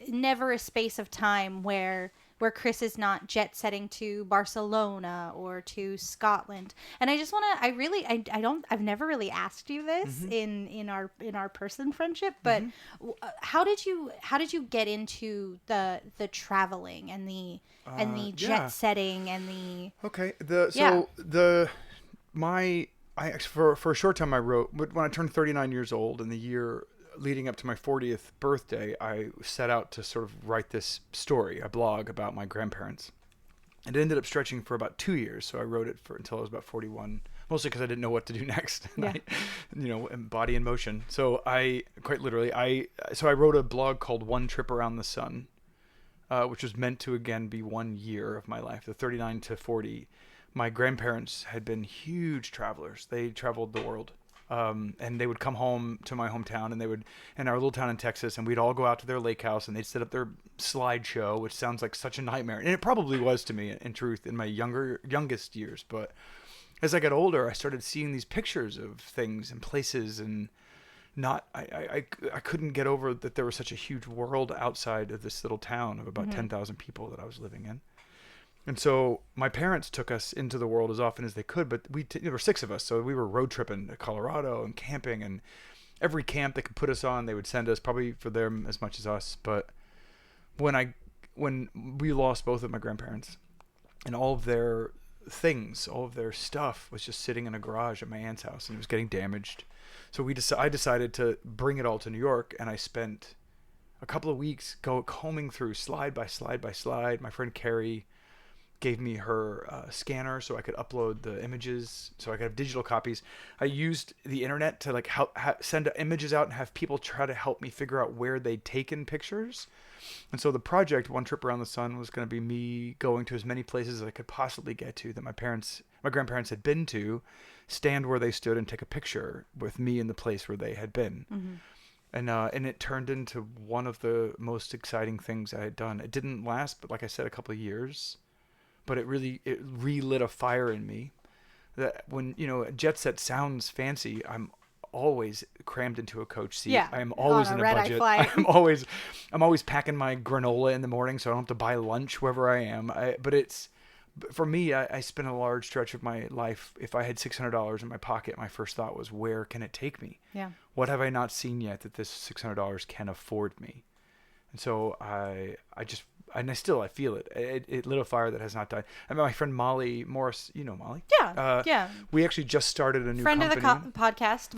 never a space of time where Chris is not jet setting to Barcelona or to Scotland. And I just want to, I've never really asked you this in our person friendship, but how did you get into the traveling and the jet setting and the for a short time I wrote, but when I turned 39 years old in the year leading up to my 40th birthday, I set out to sort of write this story, a blog about my grandparents. And it ended up stretching for about 2 years. So I wrote it until I was about 41, mostly because I didn't know what to do next. Body in motion. So I wrote a blog called One Trip Around the Sun, which was meant to again be 1 year of my life, the 39 to 40. My grandparents had been huge travelers. They traveled the world. And they would come home to my hometown, and they would, in our little town in Texas, and we'd all go out to their lake house, and they'd set up their slideshow, which sounds like such a nightmare. And it probably was to me, in truth, in my youngest years. But as I got older, I started seeing these pictures of things and places, and I couldn't get over that there was such a huge world outside of this little town of about 10,000 people that I was living in. And so my parents took us into the world as often as they could, but there were 6 of us. So we were road tripping to Colorado and camping, and every camp they could put us on, they would send us, probably for them as much as us. But when we lost both of my grandparents, and all of their things, all of their stuff was just sitting in a garage at my aunt's house, and it was getting damaged. So I decided to bring it all to New York, and I spent a couple of weeks combing through slide by slide by slide. My friend Carrie gave me her scanner so I could upload the images, so I could have digital copies. I used the internet to send images out and have people try to help me figure out where they'd taken pictures. And so the project, One Trip Around the Sun, was going to be me going to as many places as I could possibly get to that my grandparents had been to, stand where they stood and take a picture with me in the place where they had been. And it turned into one of the most exciting things I had done. It didn't last, but like I said, a couple of years. But it relit a fire in me that when, jet set sounds fancy, I'm always crammed into a coach seat. Yeah, I'm always in a budget. I'm always packing my granola in the morning so I don't have to buy lunch wherever I am. For me, I spent a large stretch of my life, if I had $600 in my pocket, my first thought was, where can it take me? Yeah. What have I not seen yet that this $600 can afford me? And so I feel it. It lit a fire that has not died. I mean, my friend Molly Morris, you know Molly? Yeah. We actually just started a new friend company. of the podcast,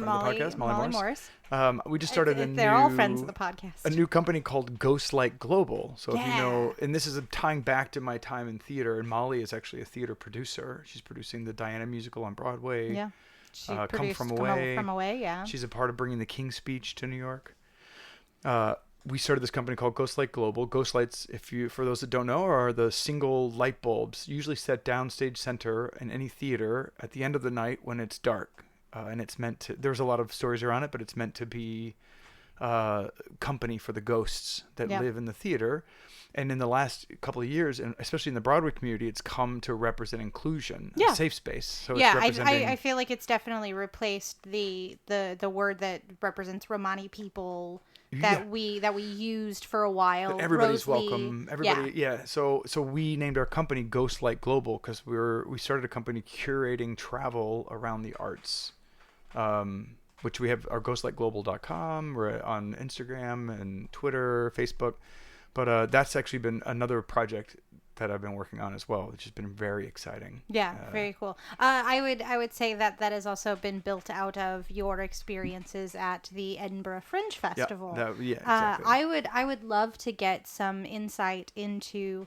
Molly Morris. We just started they're all friends of the podcast. A new company called Ghostlight Global. So if you know, and this is tying back to my time in theater, and Molly is actually a theater producer. She's producing the Diana musical on Broadway. Yeah. She Come From Away. Yeah. She's a part of bringing the King's Speech to New York. We started this company called Ghostlight Global. Ghost for those that don't know, are the single light bulbs usually set downstage center in any theater at the end of the night when it's dark. And it's meant to, there's a lot of stories around it, but it's meant to be company for the ghosts that live in the theater. And in the last couple of years, and especially in the Broadway community, it's come to represent inclusion, a safe space. So it's representing... I feel like it's definitely replaced the word that represents Romani people that we used for a while. Everybody's welcome. So we named our company Ghostlight Global because we started a company curating travel around the arts, which we have our ghostlightglobal.com. We're on Instagram and Twitter, Facebook. But that's actually been another project that I've been working on as well, which has been very exciting. Yeah, very cool. I would say that has also been built out of your experiences at the Edinburgh Fringe Festival. Yeah, exactly. I would love to get some insight into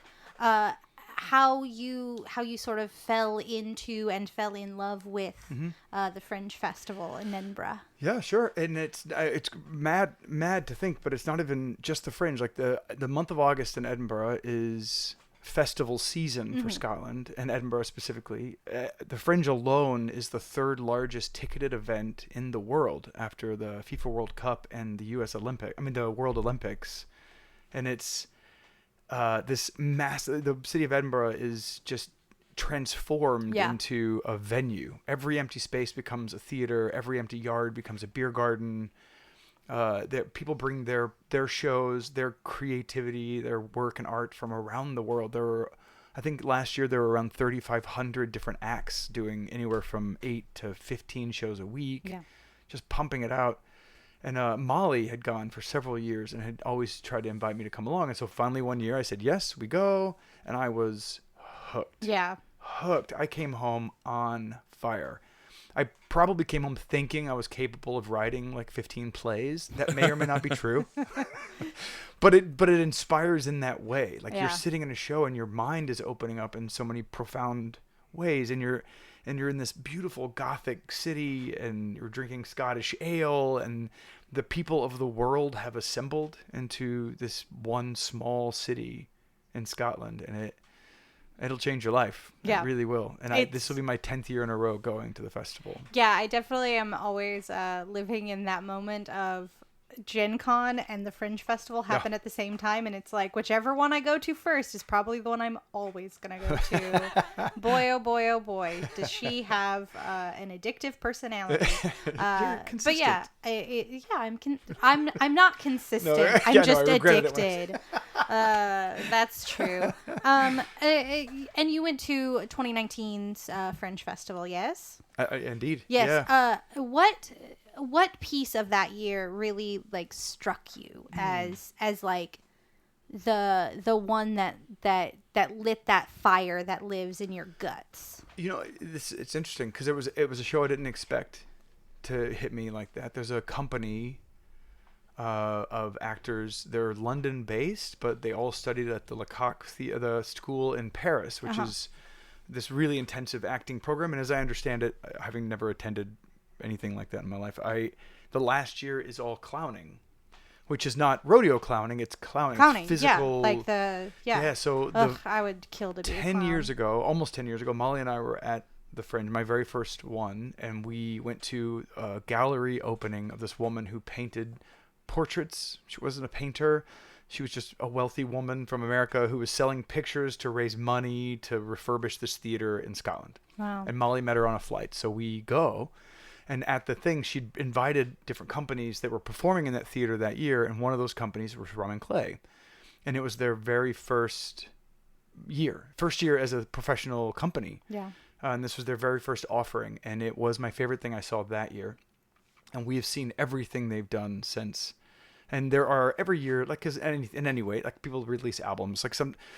how you sort of fell into and fell in love with the Fringe Festival in Edinburgh. Yeah, sure. And it's mad to think, but it's not even just the Fringe. Like the month of August in Edinburgh is festival season for Scotland, and Edinburgh specifically. The Fringe alone is the third largest ticketed event in the world after the FIFA World Cup and the the World Olympics. And it's this massive, the city of Edinburgh is just transformed into a venue. Every empty space becomes a theater. Every empty yard becomes a beer garden. People bring their shows, their creativity, their work and art from around the world. I think last year there were around 3,500 different acts doing anywhere from 8 to 15 shows a week, just pumping it out. And Molly had gone for several years and had always tried to invite me to come along. And so finally one year I said, yes, we go. And I was hooked. Yeah. Hooked. I came home on fire. I probably came home thinking I was capable of writing like 15 plays. That may or may not be true. But it inspires in that way. Like you're sitting in a show and your mind is opening up in so many profound ways. And you're in this beautiful Gothic city and you're drinking Scottish ale and the people of the world have assembled into this one small city in Scotland, and it'll change your life. Yeah. It really will. And this will be my 10th year in a row going to the festival. Yeah, I definitely am always living in that moment of Gen Con and the Fringe Festival happen at the same time, and it's like whichever one I go to first is probably the one I'm always gonna go to. Boy, oh boy, oh boy, does she have an addictive personality? But yeah, I'm not consistent. No, I'm just addicted. That's true. And you went to 2019's Fringe Festival, yes? Indeed. Yes. Yeah. What piece of that year really like struck you as like the one that lit that fire that lives in your guts? You know, it's interesting because it was a show I didn't expect to hit me like that. There's a company of actors. They're London based, but they all studied at the Lecoq the school in Paris, which is this really intensive acting program. And as I understand it, having never attended anything like that in my life, the last year is all clowning, which is not rodeo clowning. It's clowning. It's physical. So I would kill to be 10 years ago, almost 10 years ago, Molly and I were at the Fringe, my very first one, and we went to a gallery opening of this woman who painted portraits. She wasn't a painter. She was just a wealthy woman from America who was selling pictures to raise money to refurbish this theater in Scotland. Wow. And Molly met her on a flight. So we go. And at the thing, she'd invited different companies that were performing in that theater that year. And one of those companies was Rum and Clay. And it was their very first year as a professional company. Yeah. And this was their very first offering. And it was my favorite thing I saw that year. And we have seen everything they've done since. And there are every year, like, cause in any way, like people release albums. Like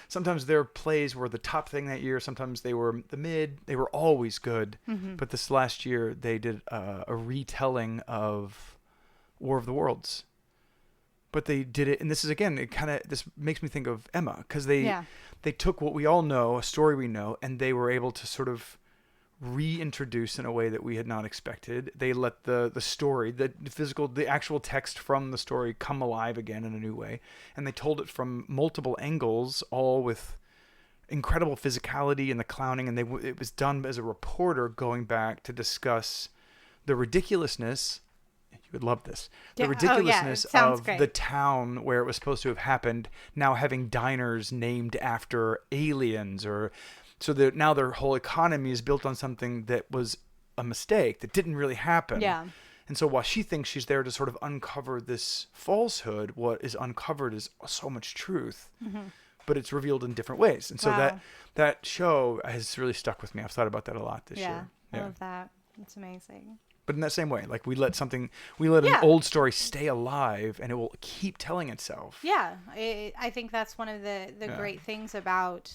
sometimes their plays were the top thing that year. Sometimes they were the mid. They were always good. Mm-hmm. But this last year they did a retelling of War of the Worlds. But they did it, and this is again, this makes me think of Emma, because they took what we all know, a story we know, and they were able to sort of reintroduce in a way that we had not expected. They let the story, the actual text from the story come alive again in a new way. And they told it from multiple angles, all with incredible physicality and the clowning. And it was done as a reporter going back to discuss the ridiculousness. You would love this. The ridiculousness of the town where it was supposed to have happened now having diners named after aliens, or so that now their whole economy is built on something that was a mistake, that didn't really happen. Yeah. And so while she thinks she's there to sort of uncover this falsehood, what is uncovered is so much truth, but it's revealed in different ways. And so that show has really stuck with me. I've thought about that a lot this year. I love that. It's amazing. But in that same way, like we let an old story stay alive and it will keep telling itself. Yeah. I think that's one of the great things about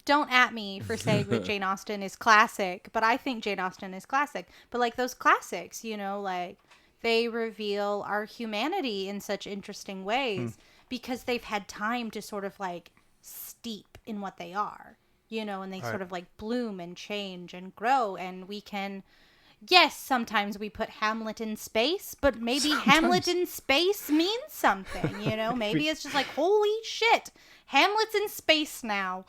don't at me for saying that Jane Austen is classic, but I think Jane Austen is classic. But like those classics, you know, like they reveal our humanity in such interesting ways because they've had time to sort of like steep in what they are, you know, and they sort of like bloom and change and grow, and we can. Yes, sometimes we put Hamlet in space, but maybe Hamlet in space means something, you know? Maybe it's just like, holy shit, Hamlet's in space now.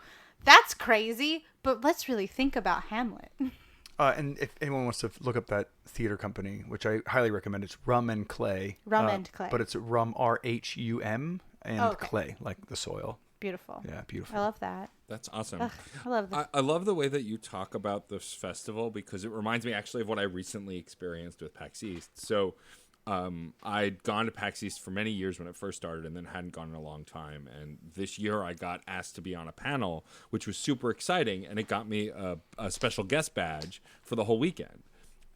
That's crazy, but let's really think about Hamlet. And if anyone wants to look up that theater company, which I highly recommend, it's Rum and Clay. Rum and Clay. But it's Rum, R-H-U-M, and Clay, like the soil. Beautiful. Yeah, beautiful. I love that. That's awesome. Ugh, I love that. I love the way that you talk about this festival because it reminds me actually of what I recently experienced with PAX East. So I'd gone to PAX East for many years when it first started and then hadn't gone in a long time. And this year I got asked to be on a panel, which was super exciting. And it got me a special guest badge for the whole weekend.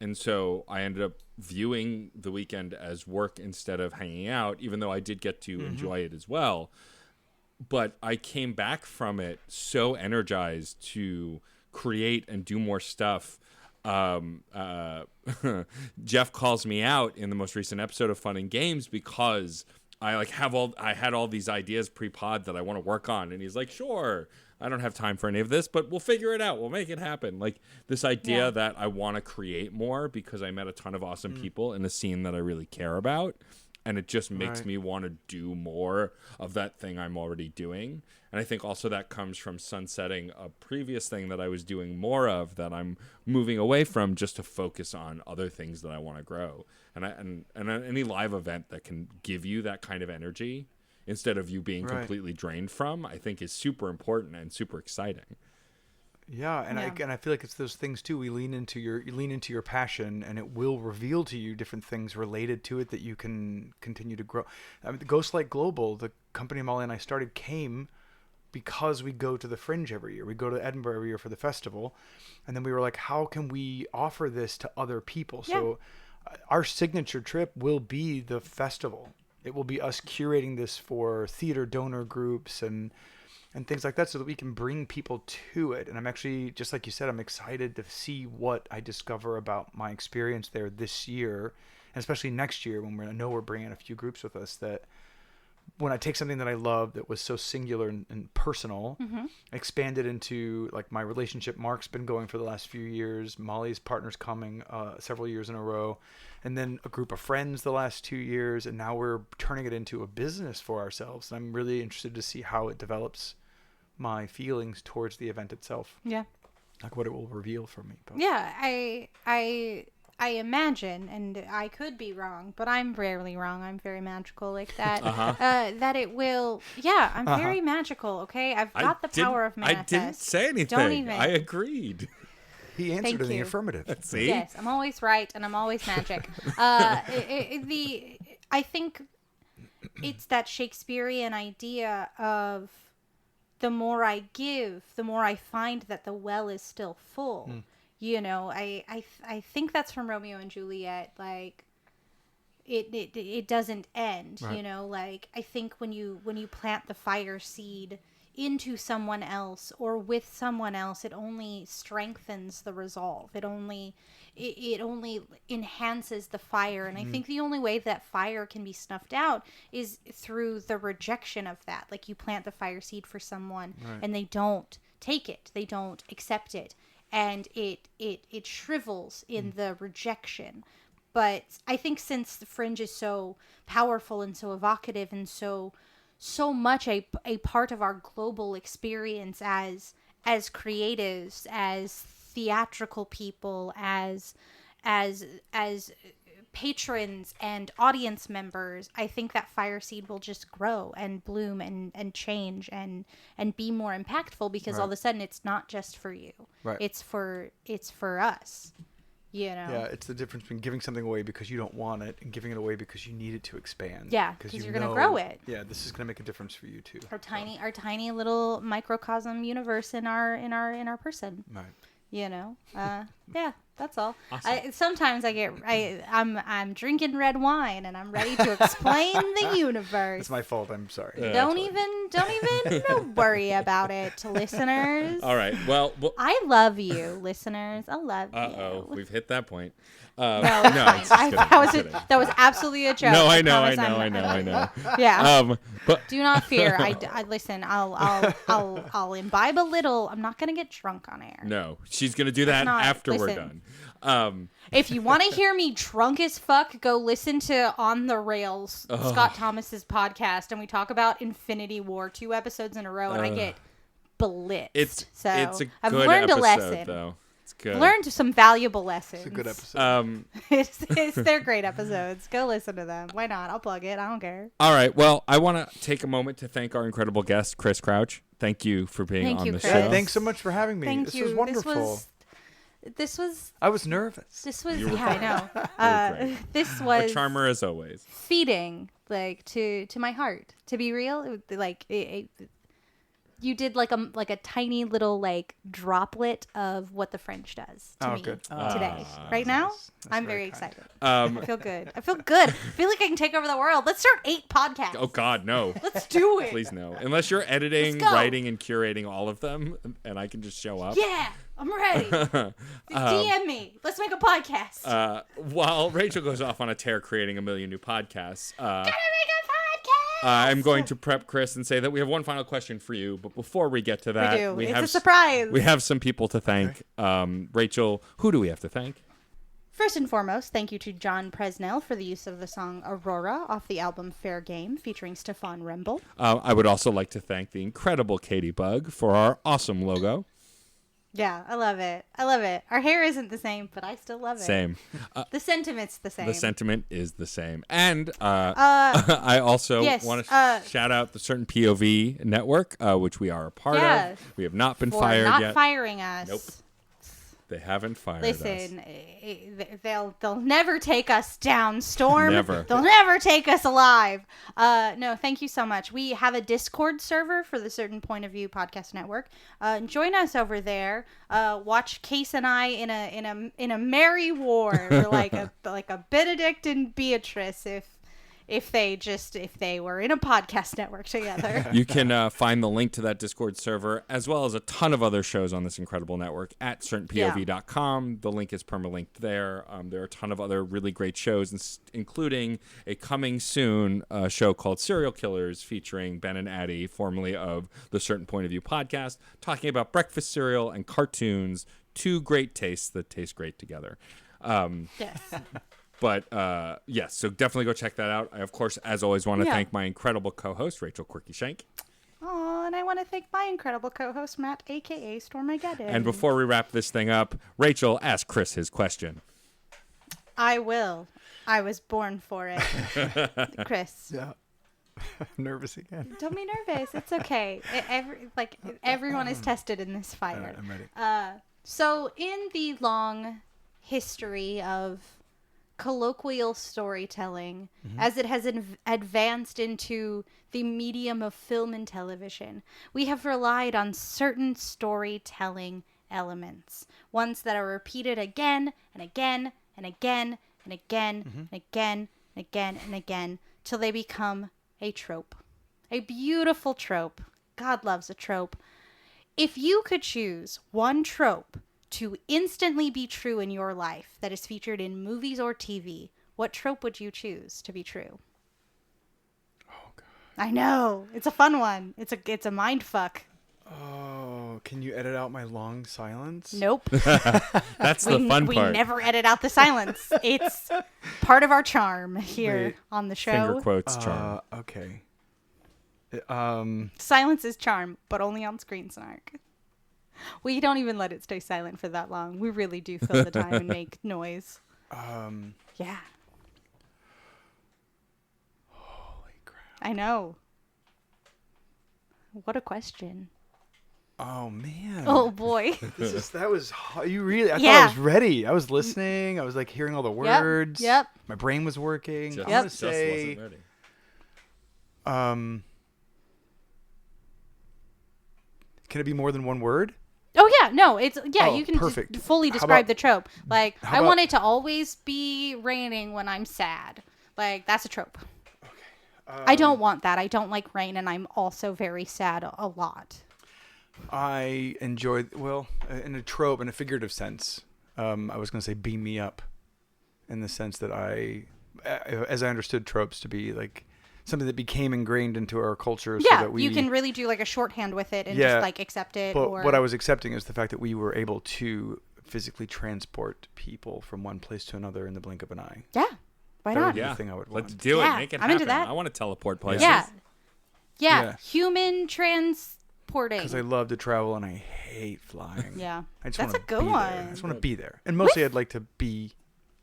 And so I ended up viewing the weekend as work instead of hanging out, even though I did get to enjoy it as well. But I came back from it so energized to create and do more stuff. Jeff calls me out in the most recent episode of Fun and Games because I had all these ideas pre-pod that I want to work on, and he's like, "Sure, I don't have time for any of this, but we'll figure it out. We'll make it happen." Like this idea that I want to create more because I met a ton of awesome people in a scene that I really care about. And it just makes me want to do more of that thing I'm already doing. And I think also that comes from sunsetting a previous thing that I was doing more of that I'm moving away from just to focus on other things that I want to grow. And any live event that can give you that kind of energy instead of you being completely drained from, I think is super important and super exciting. Yeah, and I feel like it's those things too. You lean into your passion, and it will reveal to you different things related to it that you can continue to grow. I mean, the Ghostlight Global, the company Molly and I started, came because we go to the Fringe every year. We go to Edinburgh every year for the festival, and then we were like, how can we offer this to other people? Yeah. So our signature trip will be the festival. It will be us curating this for theater donor groups and things like that so that we can bring people to it. And I'm actually, just like you said, I'm excited to see what I discover about my experience there this year, and especially next year when I know we're bringing a few groups with us, that when I take something that I love that was so singular and personal, expand it into like my relationship. Mark's been going for the last few years. Molly's partner's coming several years in a row. And then a group of friends the last 2 years. And now we're turning it into a business for ourselves. And I'm really interested to see how it develops my feelings towards the event itself. Yeah. Like what it will reveal for me. But. Yeah, I imagine, and I could be wrong, but I'm rarely wrong. I'm very magical like that. That it will. Yeah, I'm very magical. Okay, I've got the power of manifest. I didn't say anything. Don't even. I agreed. He answered in the affirmative. See? Yes, I'm always right, and I'm always magic. I think it's that Shakespearean idea of the more I give, the more I find that the well is still full. You know, I think that's from Romeo and Juliet. Like, it doesn't end. Right. You know, like I think when you plant the fire seed into someone else or with someone else, it only strengthens the resolve. It only enhances the fire. And I think the only way that fire can be snuffed out is through the rejection of that. Like you plant the fire seed for someone and they don't take it. They don't accept it. And it shrivels in the rejection. But I think since the Fringe is so powerful and so evocative and so much a part of our global experience as creatives, as theatrical people, as patrons and audience members, I think that fire seed will just grow and bloom and change and be more impactful because all of a sudden it's not just for you. Right. It's for us. You know? Yeah, it's the difference between giving something away because you don't want it and giving it away because you need it to expand. Yeah, because you're going to grow it. Yeah, this is going to make a difference for you too. Our tiny little microcosm universe in our person. Right. You know, yeah, That's all. Awesome. Sometimes I'm drinking red wine and I'm ready to explain the universe. It's my fault. I'm sorry. Don't even worry about it, listeners. All right. Well, I love you, listeners. I love you. uh-oh, we've hit that point. No, it's just kidding. I'm kidding. that was absolutely a joke. No, I know. Yeah. But Do not fear. I listen. I'll imbibe a little. I'm not gonna get drunk on air. no, she's gonna do that after we're done. If you want to hear me drunk as fuck, go listen to On the Rails, Scott Thomas's podcast, and we talk about Infinity War 2 episodes in a row, and I get blitzed. It's a good I've learned episode, a lesson. though. It's good. Learned some valuable lessons. It's a good episode. They're great episodes. Go listen to them. Why not? I'll plug it. I don't care. All right. Well, I want to take a moment to thank our incredible guest, Chris Crouch. Thank you for being on the Chris. show. Thanks so much for having me. Thank this you. was wonderful. This was. I was nervous. This was. You were Yeah, I know. great. This A was charmer as always. feeding, like to my heart. To be real, you did like a tiny little like droplet of what the French does to me good. today. Right now, That's I'm very very kind. excited. Um, I feel good. I feel good. I feel like I can take over the world. Let's start 8 podcasts. oh God, no. Let's do it. Please no. Unless you're editing, Let's go. writing, and curating all of them, and I can just show up. Yeah, I'm ready. DM me. Let's make a podcast. While Rachel goes off on a tear creating a million new podcasts, Gonna make a podcast. I'm going to prep Chris and say that we have one final question for you. But before we get to that, We do. It's a surprise. We have some people to thank. Rachel, who do we have to thank? First and foremost, thank you to John Presnell for the use of the song Aurora off the album Fair Game featuring Stefan Remble. I would also like to thank the incredible Katie Bug for our awesome logo. Yeah, I love it. I love it. Our hair isn't the same, but I still love it. Same. The sentiment's the same. The sentiment is the same. And I also yes, want to shout out the Certain POV Network, which we are a part of. We have not been For fired not yet. firing us. Nope. They haven't fired us. Listen, they'll never take us down, Storm. Never. They'll never take us alive. No, thank you so much. We have a Discord server for the Certain Point of View Podcast Network. Join us over there. Watch Case and I in a merry war. We're like a Benedict and Beatrice if they were in a podcast network together. You can find the link to that Discord server, as well as a ton of other shows on this incredible network at certainpov.com. The link is permalinked there. There are a ton of other really great shows, including a coming soon show called Serial Killers, featuring Ben and Addie, formerly of the Certain Point of View podcast, talking about breakfast cereal and cartoons, 2 great tastes that taste great together. Yes. But yes, so definitely go check that out. I, of course, as always, want to thank my incredible co-host, Rachel Quirky Shank. Oh, and I want to thank my incredible co-host, Matt, a.k.a. Stormageddon. And before we wrap this thing up, Rachel, ask Chris his question. I will. I was born for it. Chris. Yeah. I'm nervous again. Don't be nervous. It's okay. Everyone is tested in this fire. All right, I'm ready. So in the long history of colloquial storytelling, as it has advanced into the medium of film and television, we have relied on certain storytelling elements, ones that are repeated again and again and again and again and again and again and again till they become a trope, a beautiful trope. God loves a trope. If you could choose one trope to instantly be true in your life that is featured in movies or TV, what trope would you choose to be true? Oh God. I know. It's a fun one. It's a mind fuck. Oh, can you edit out my long silence? Nope. That's the fun we part. never edit out the silence. It's part of our charm here Wait. on the show. Finger quotes charm. Okay. Silence is charm, but only on Screen Snark. We don't even let it stay silent for that long. We really do fill the time and make noise. Yeah. Holy crap. I know. What a question. Oh man. Oh boy. That was you really. I thought Yeah. I was ready. I was listening. I was like hearing all the words. Yep. My brain was working. Just, I'm gonna just say. wasn't ready. Can it be more than one word? Oh Yeah, no, it's Oh, you can perfect. fully How describe about- the trope. Like, how I about- want it to always be raining when I'm sad. Like, that's a trope. I don't want that. I don't like rain, and I'm also very sad a lot. I enjoy, well, in a trope, in a figurative sense, I was going to say beam me up, in the sense that as I understood tropes to be like something that became ingrained into our culture. So Yeah, that we, you can really do like a shorthand with it and Yeah, just like accept it. But Or what I was accepting is the fact that we were able to physically transport people from one place to another in the blink of an eye. yeah, why That would not? be Yeah. the thing I would Let's want. do Yeah, it. Make it I'm into happen. that. I want to teleport places. Yeah. Yeah. Human transporting. Because I love to travel and I hate flying. Yeah, I just that's wanna a good be there. one. I just want to be there. And mostly I'd like to be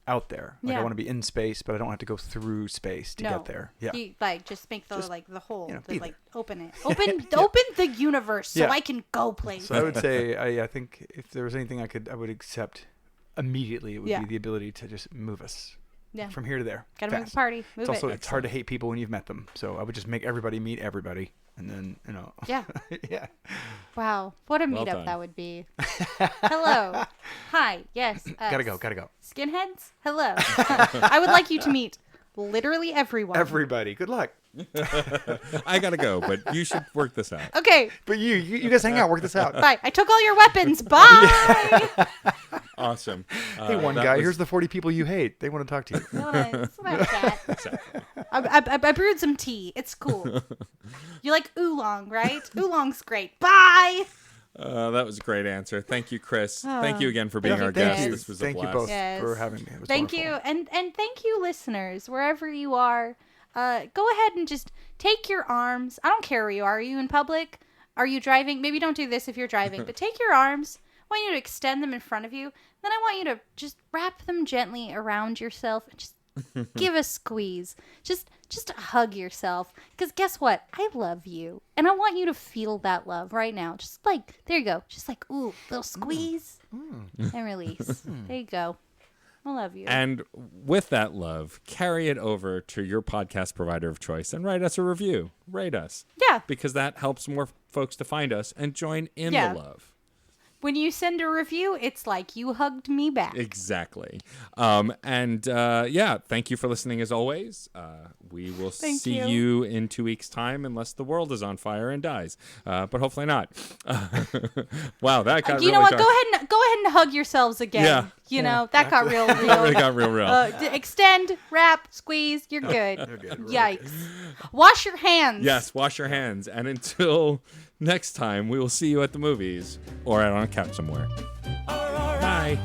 out there. Like Yeah. I want to be in space, but I don't have to go through space to No. get there. Yeah. You, like just make the Just, like the hole, be like there. open it, open the universe so Yeah. I can go places. So I would say I think if there was anything I would accept immediately, it would Yeah. be the ability to just move us Yeah, from here to there. gotta move fast. the party, move It's also it. it's hard to hate people when you've met them. So I would just make everybody meet everybody, and then Yeah. yeah. Wow, what a Well meetup done. that would be. Hello, hi, yes. Gotta go. Skinheads, hello. I would like you to meet literally everyone. Everybody, good luck. I gotta go, but you should work this out. Okay, But you guys hang out, work this out. bye. I took all your weapons. Bye. Awesome. Hey, one that guy. was- Here's the 40 people you hate. They want to talk to you. It's not that. Exactly. I brewed some tea. It's cool. You like oolong, right? Oolong's great. Bye. That was a great answer. Thank you, Chris. Thank you again for being Thank our you, guest. Chris. This was a Thank you blast. both Yes. for having me. It was Thank wonderful. you, and thank you, listeners, wherever you are. Go ahead and just take your arms. I don't care where you are. Are you in public? Are you driving? Maybe don't do this if you're driving, but take your arms. I want you to extend them in front of you. Then I want you to just wrap them gently around yourself and just give a squeeze. Just hug yourself. Because guess what? I love you. And I want you to feel that love right now. Just like, there you go. Just like, ooh, little squeeze and release. There you go. I love you. And with that love, carry it over to your podcast provider of choice and write us a review. Rate us. Yeah. Because that helps more folks to find us and join in Yeah. the love. When you send a review, it's like you hugged me back. Exactly. Thank you for listening as always. We will Thank see you. you in 2 weeks' time unless the world is on fire and dies. But hopefully not. Wow, that got You really know what? dark. Go ahead and hug yourselves again. Yeah. You know, that got real That really real. got real. Extend, wrap, squeeze, you're good. good. Yikes. Wash your hands. Yes, wash your hands. And until next time, we will see you at the movies or out on a couch somewhere. Bye.